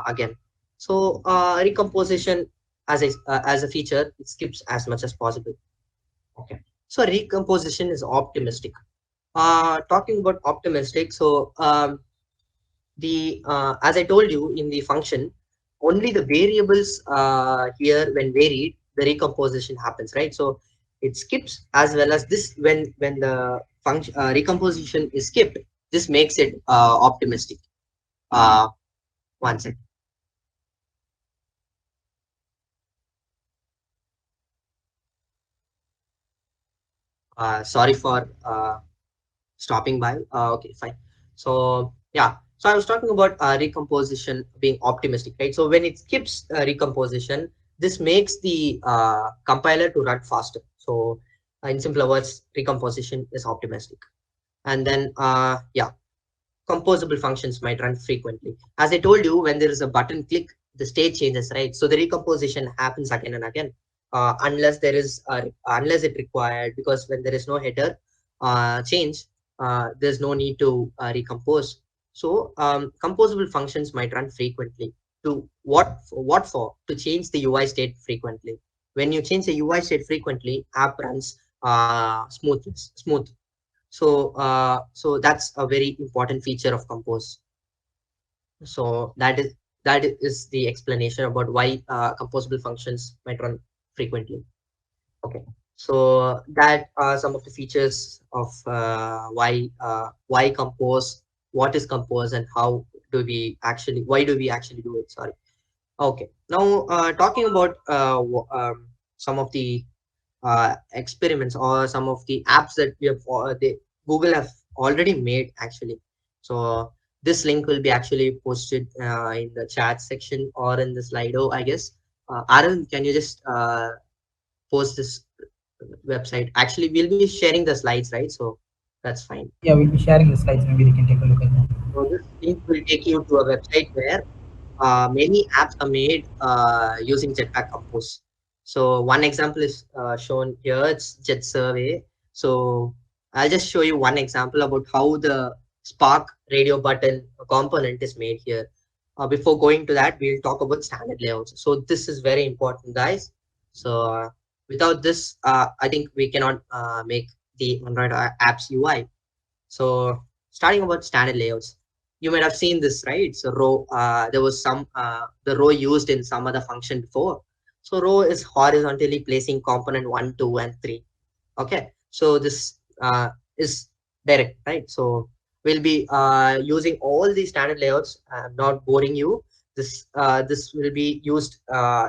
again. So recomposition as a feature, it skips as much as possible. Okay. So recomposition is optimistic. Talking about optimistic, so the as I told you in the function, only the variables here when varied, the recomposition happens, right? So it skips as well as this when the function recomposition is skipped, this makes it optimistic. Uh, One second. Sorry for stopping by. Okay, fine. So yeah, so I was talking about recomposition being optimistic, right? So when it skips recomposition, this makes the compiler to run faster. So in simpler words, recomposition is optimistic. And then yeah, composable functions might run frequently. As I told you, when there is a button click, the state changes, right? So the recomposition happens again and again, unless there is unless it required, because when there is no header change, there's no need to recompose. So composable functions might run frequently. To what for? To change the UI state frequently. When you change the UI state frequently, app runs smooth. So so that's a very important feature of compose. So that is the explanation about why composable functions might run frequently. Okay, so that are some of the features of why compose, what is compose, and how do we actually, why do we actually do it, sorry. Okay, now talking about some of the experiments or some of the apps that we have Google have already made actually. So this link will be actually posted in the chat section or in the Slido, I guess. Aaron, can you just post this website? Actually, we'll be sharing the slides, right? So that's fine. Yeah, we'll be sharing the slides. Maybe they can take a look at that. So this link will take you to a website where many apps are made using Jetpack Compose. So one example is shown here. It's Jet Survey. So I'll just show you one example about how the Spark radio button component is made here. Before going to that, we'll talk about standard layouts. So this is very important, guys. So without this, I think we cannot make the Android apps UI. So starting about standard layouts, you might have seen this, right? So row, there was some the row used in some other function before. So row is horizontally placing component 1, 2, and 3. Okay, so this is direct, right? So we'll be using all these standard layouts. I'm not boring you. This will be used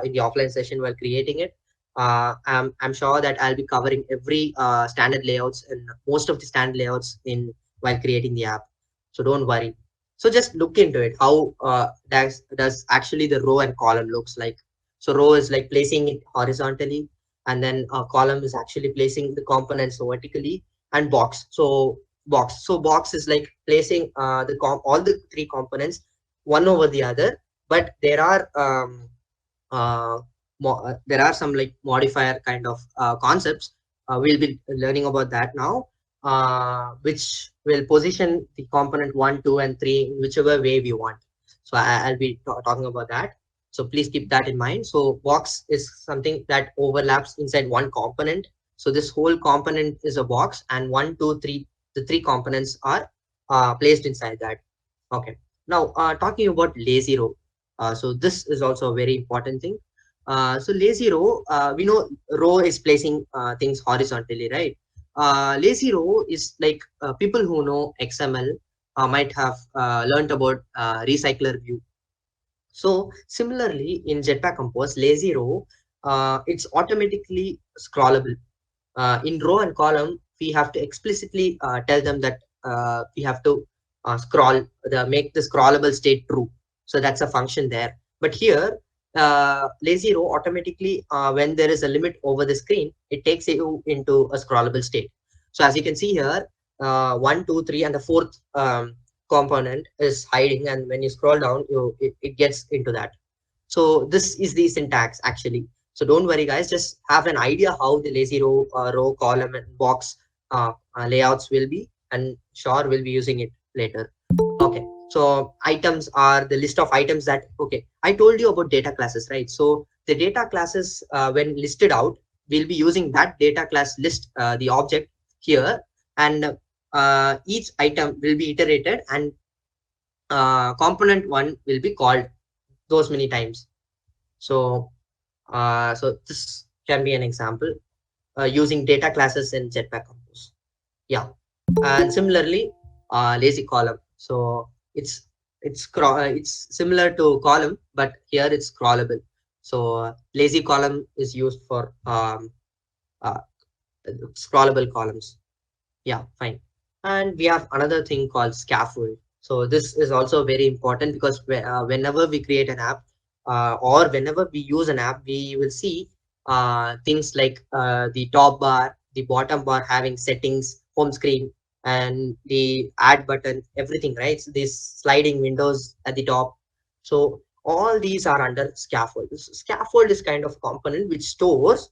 in the offline session while creating it. I'm sure that I'll be covering every standard layouts and most of the standard layouts in while creating the app. So don't worry. So just look into it. How does actually the row and column looks like? So row is like placing it horizontally, and then a column is actually placing the components vertically, and box. So box is like placing all the three components one over the other. But there are there are some like modifier kind of concepts. We'll be learning about that now, which will position the component 1, 2, and 3 in whichever way we want. So I'll be talking about that. So please keep that in mind. So box is something that overlaps inside one component. So this whole component is a box, and 1, 2, 3, the three components are placed inside that. Okay. Now talking about lazy row. So this is also a very important thing. So lazy row, we know row is placing things horizontally, right? Lazy row is like people who know XML might have learned about recycler view. So similarly in Jetpack Compose, lazy row, it's automatically scrollable. In row and column, we have to explicitly tell them that we have to make the scrollable state true. So that's a function there. But here, lazy row automatically, when there is a limit over the screen, it takes you into a scrollable state. So as you can see here, 1, 2, 3, and the fourth component is hiding, and when you scroll down, it gets into that. So this is the syntax actually. So don't worry, guys. Just have an idea how the lazy row, column, and box layouts will be, and sure we'll be using it later. Okay. So items are the list of items that. Okay. I told you about data classes, right? So the data classes, when listed out, we'll be using that data class list, the object here, and each item will be iterated, and component one will be called those many times. So so this can be an example using data classes in Jetpack Compose. Yeah, and similarly, lazy column. So it's similar to column, but here it's crawlable. So lazy column is used for uh, scrollable columns. Yeah, fine. And we have another thing called scaffold. So this is also very important because whenever we create an app or whenever we use an app, we will see things like the top bar, the bottom bar having settings, home screen, and the add button, everything, right? So these sliding windows at the top. So all these are under scaffold. Scaffold is kind of component which stores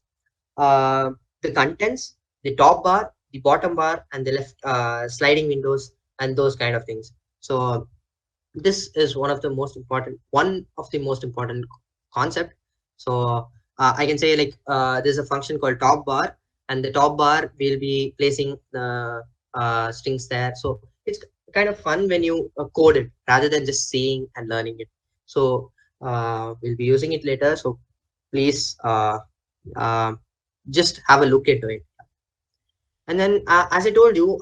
uh, the contents, the top bar, the bottom bar, and the left sliding windows, and those kind of things. So this is one of the most important concept. So I can say like there's a function called top bar, and the top bar will be placing the strings there. So it's kind of fun when you code it rather than just seeing and learning it. So we'll be using it later. So please uh, just have a look into it. And then, as I told you,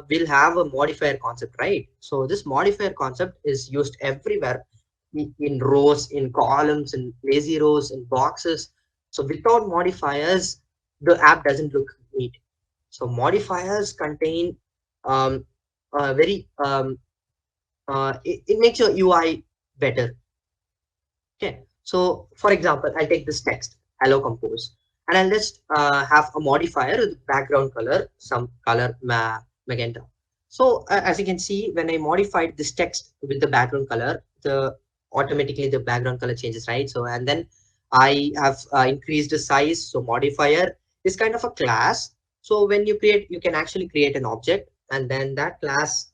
we'll have a modifier concept, right? So this modifier concept is used everywhere in rows, in columns, in lazy rows, in boxes. So without modifiers, the app doesn't look neat. So modifiers contain um, very it makes your UI better. Okay, so for example, I'll take this text, hello compose, and I'll just have a modifier with background color, some color magenta. So as you can see, when I modified this text with the background color, the automatically the background color changes, right? So and then I have increased the size. So modifier is kind of a class. So when you create, you can actually create an object, and then that class,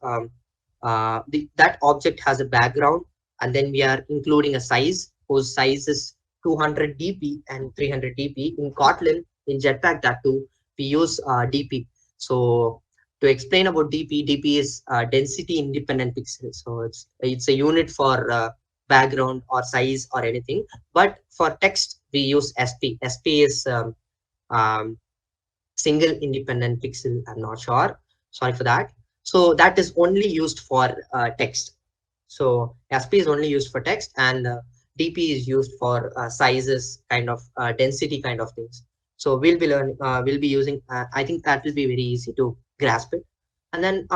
that object has a background, and then we are including a size whose size is 200 dp and 300 dp. In Kotlin, in Jetpack, that too we use dp. So to explain about dp is density independent pixel. So it's a unit for background or size or anything, but for text we use sp is um, single independent pixel. I'm not sure, sorry for that. So that is only used for text. So SP is only used for text, and DP is used for sizes, kind of density kind of things. So we'll be using, I think that will be very easy to grasp it. And then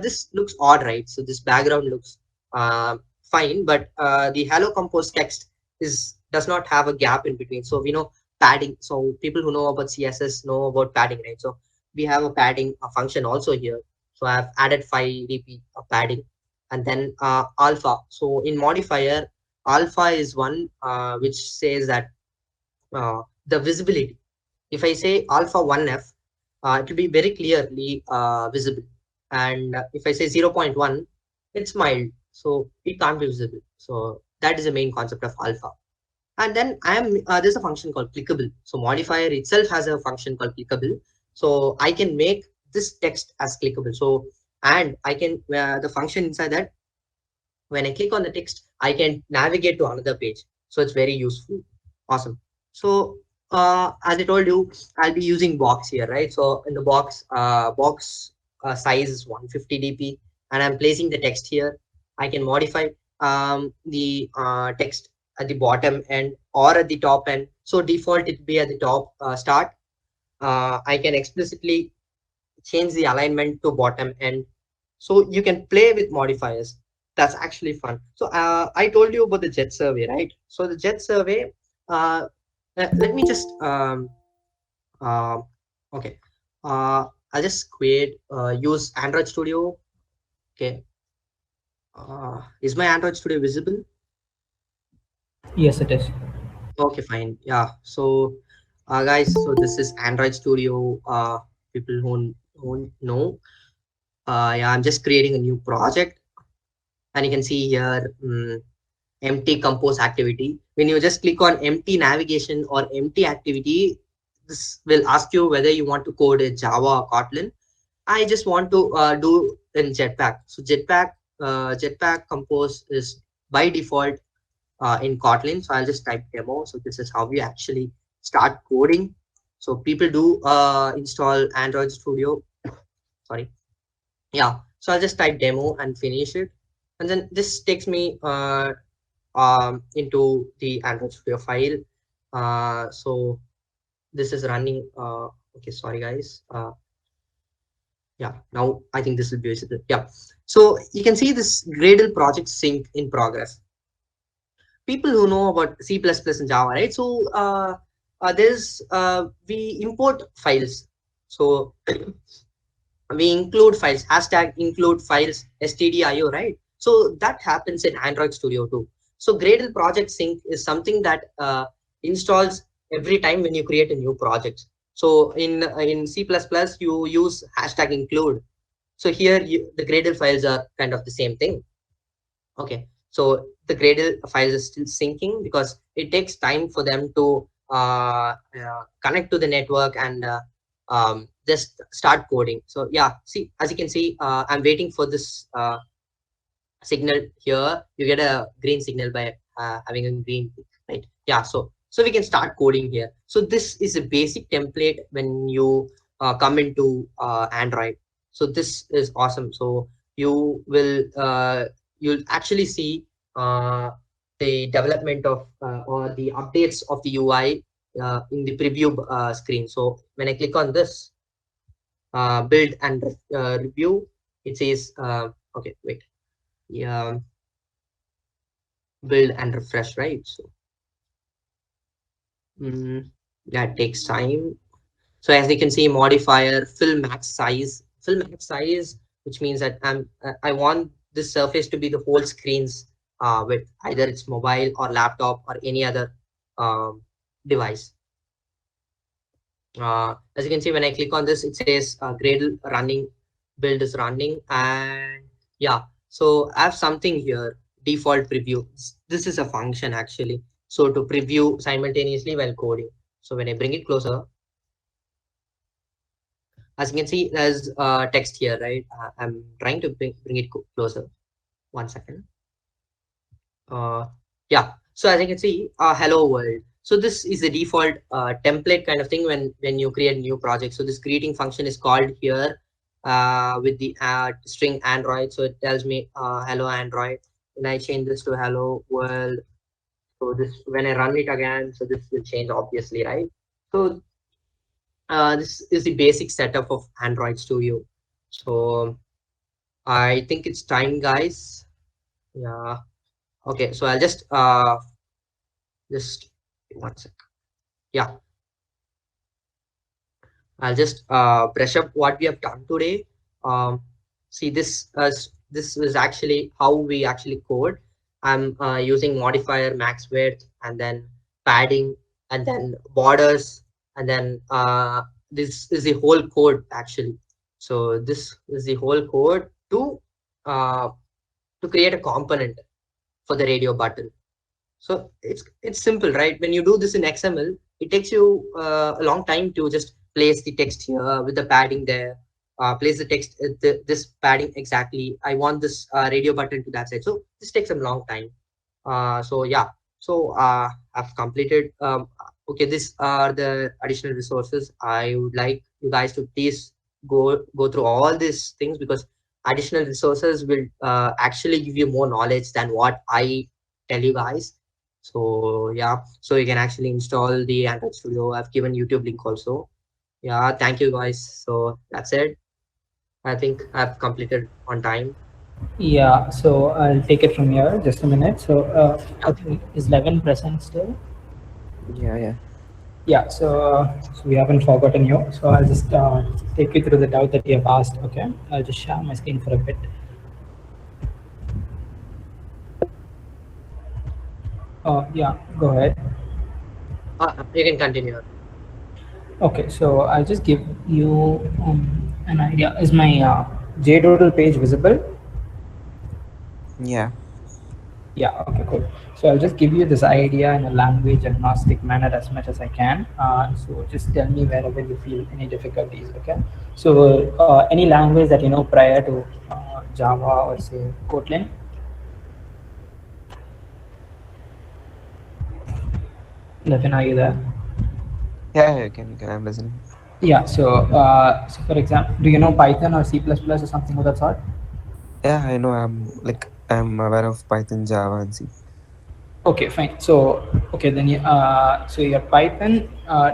this looks odd, right? So this background looks fine, but the hello compose text does not have a gap in between. So we know padding. So people who know about CSS know about padding, right? So we have a padding function also here. So I've added 5 dp of padding, and then alpha. So in modifier, alpha is one which says that the visibility. If I say alpha 1f, it will be very clearly visible. And if I say 0.1, it's mild, so it can't be visible. So that is the main concept of alpha. And then there's a function called clickable. So modifier itself has a function called clickable. So I can make this text as clickable. So and I can the function inside that, when I click on the text, I can navigate to another page. So it's very useful. Awesome. So as I told you, I'll be using box here, right? So in the box size is 150 dp, and I'm placing the text here. I can modify the text at the bottom end or at the top end. So default it will be at the top start. I can explicitly change the alignment to bottom end. So you can play with modifiers. That's actually fun. So I told you about the jet survey, right? So the jet survey, uh, let me just uh, okay, I'll just create use Android Studio. Okay, is my Android Studio visible? Yes, it is. Okay, fine. Yeah. So, guys, so this is Android Studio. People who know, yeah, I'm just creating a new project, and you can see here, empty compose activity. When you just click on empty navigation or empty activity, this will ask you whether you want to code in Java or Kotlin. I just want to do in Jetpack. So Jetpack compose is by default in Kotlin. So I'll just type demo. So this is how we actually start coding. So people do install Android Studio. Sorry. Yeah. So I'll just type demo and finish it. And then this takes me into the Android Studio file. So this is running. Okay, sorry guys. Yeah, now I think this will be visible. Yeah. So you can see this Gradle project sync in progress. People who know about C++ and Java, right? So there's we import files. So we include files, hashtag include files, stdio, right? So that happens in Android Studio too. So Gradle project sync is something that installs every time when you create a new project. So in C++, you use hashtag include. So here the Gradle files are kind of the same thing. Okay, so the Gradle files is still syncing because it takes time for them to connect to the network and just start coding. So yeah, see, as you can see, I'm waiting for this signal here. You get a green signal by having a green tick, right? Yeah, so we can start coding here. So this is a basic template when you come into Android. So this is awesome. So you will you'll actually see the development of or the updates of the UI in the preview screen. So when I click on this build and review, it says okay, wait, yeah, build and refresh, right? So that takes time. So as you can see, modifier fill max size, which means that I want this surface to be the whole screens with either it's mobile or laptop or any other um, device. As you can see, when I click on this, it says Gradle running, build is running, and yeah. So I have something here, default preview. This is a function actually. So to preview simultaneously while coding. So when I bring it closer, as you can see, there's text here, right? I'm trying to bring it closer. 1 second. Uh, yeah. So as you can see, hello world. So this is the default template kind of thing when you create a new project. So this greeting function is called here with the string Android. So it tells me hello Android. And I change this to hello world. So this when I run it again, so this will change obviously, right? So this is the basic setup of Android Studio. So I think it's time, guys. Yeah. Okay. So I'll just 1 sec. Yeah, I'll just brush up what we have done today. See this is actually how we actually code. I'm using modifier max width and then padding and then borders and then this is the whole code actually. So this is the whole code uh, to create a component for the radio button. So it's simple, right? When you do this in XML, it takes you a long time to just place the text here with the padding there, place the text this padding exactly. I want this radio button to that side. So this takes a long time. So yeah, so I've completed. Okay, these are the additional resources. I would like you guys to please go through all these things because additional resources will actually give you more knowledge than what I tell you guys. So yeah, so you can actually install the Android Studio. I've given YouTube link also. Yeah, thank you guys. So that's it. I think I've completed on time. Yeah, so I'll take it from here. Just a minute. So I think is 11 present still? Yeah, yeah. Yeah, so we haven't forgotten you. So I'll just take you through the doubt that you have asked. Okay, I'll just share my screen for a bit. Yeah, go ahead. You can continue. Okay, so I'll just give you an idea. Is my JDoodle page visible? Yeah. Yeah, okay, cool. So I'll just give you this idea in a language agnostic manner as much as I can. So just tell me wherever you feel any difficulties, okay? So any language that you know prior to Java or say Kotlin, Levin, are you there? Yeah, yeah, you can. I'm listening. Yeah, so for example, do you know Python or C++ or something of that sort? Yeah, I know. I'm aware of Python, Java, and C. Okay, fine. So, okay, then so your Python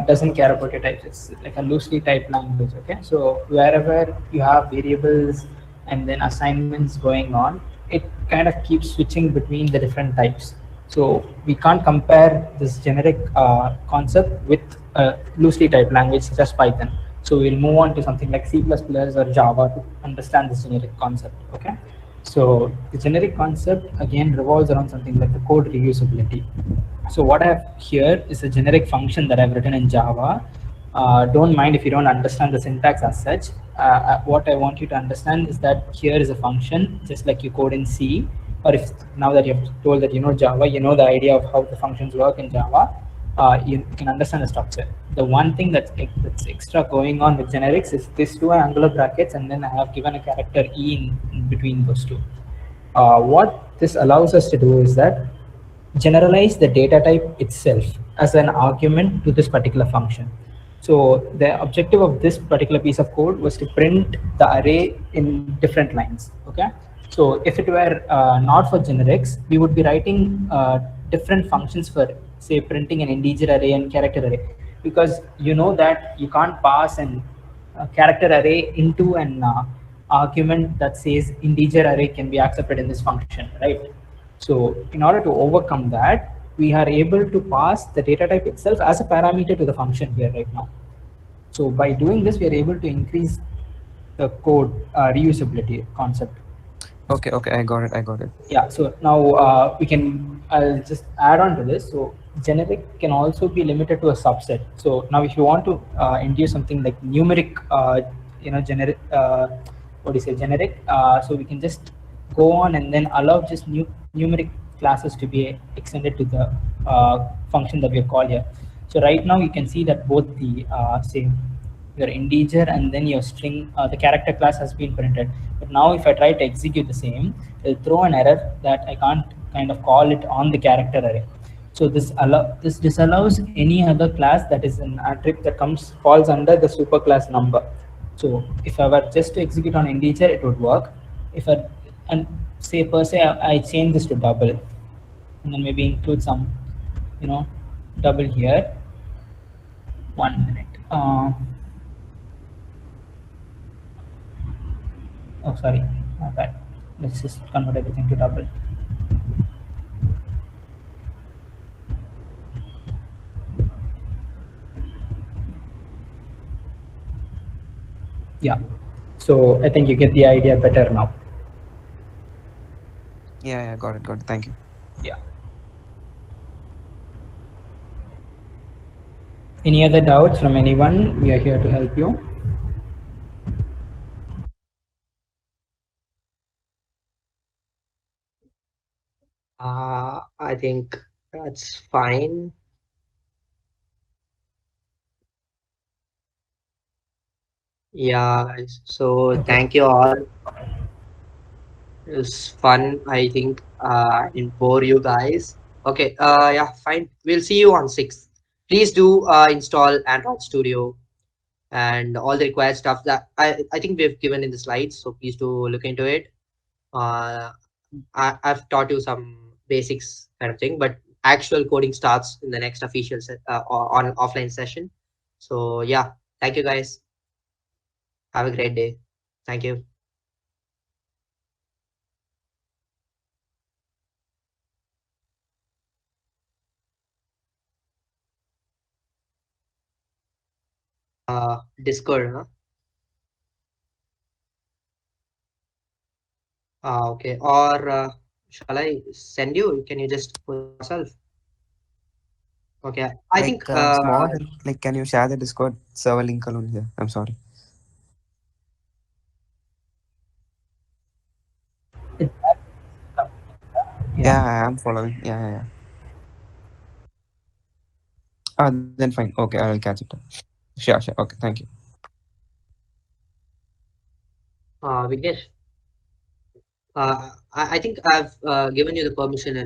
doesn't care about your types. It's like a loosely typed language. Okay, so wherever you have variables and then assignments going on, it kind of keeps switching between the different types. So we can't compare this generic concept with a loosely typed language such as Python. So we'll move on to something like C++ or Java to understand this generic concept. Okay. So the generic concept again revolves around something like the code reusability. So what I have here is a generic function that I've written in Java. Don't mind if you don't understand the syntax as such. What I want you to understand is that here is a function, just like you code in C, or if now that you've told that you know Java, you know the idea of how the functions work in Java. You can understand the structure. The one thing that's extra going on with generics is these two angular brackets, and then I have given a character E in between those two. What this allows us to do is that generalize the data type itself as an argument to this particular function. So the objective of this particular piece of code was to print the array in different lines. Okay. So if it were not for generics, we would be writing different functions for say printing an integer array and character array, because you know that you can't pass an character array into an argument that says integer array can be accepted in this function, right? So in order to overcome that, we are able to pass the data type itself as a parameter to the function here right now. So by doing this, we are able to increase the code reusability concept. Okay, okay, I got it. I got it. Yeah, so now I'll just add on to this. So generic can also be limited to a subset. So now if you want to induce something like numeric, generic, what do you say, generic, so we can just go on and then allow just numeric classes to be extended to the function that we have called here. So right now you can see that both the say your integer and then your string, the character class has been printed. But now if I try to execute the same, it'll throw an error that I can't kind of call it on the character array. So this disallows any other class that is an attribute that falls under the superclass number. So if I were just to execute on integer, it would work. If I and say per se I change this to double, and then maybe include some, you know, double here. 1 minute. Oh, sorry, my bad. Let's just convert everything to double. Yeah. So I think you get the idea better now. Yeah, yeah, got it, got it. Thank you. Yeah. Any other doubts from anyone? We are here to help you. I think that's fine. Yeah, guys. So Okay. thank you all. It was fun. I think didn't bore you guys. Okay. Yeah, fine. We'll see you on 6th. Please do install Android Studio and all the required stuff that I think we've given in the slides. So please do look into it. Uh, I've taught you some basics kind of thing, but actual coding starts in the next official on offline session. So yeah, thank you guys. Have a great day. Thank you. Discord, huh? Okay. Or shall I send you? Can you just pull yourself? Okay. I think Small. Like, can you share the Discord server link alone here? I'm sorry. Yeah. Yeah, I'm following. Yeah, yeah, yeah. Ah, then fine. Okay, I will catch it. Sure, sure. Okay, thank you. Vignesh, I think I've given you the permission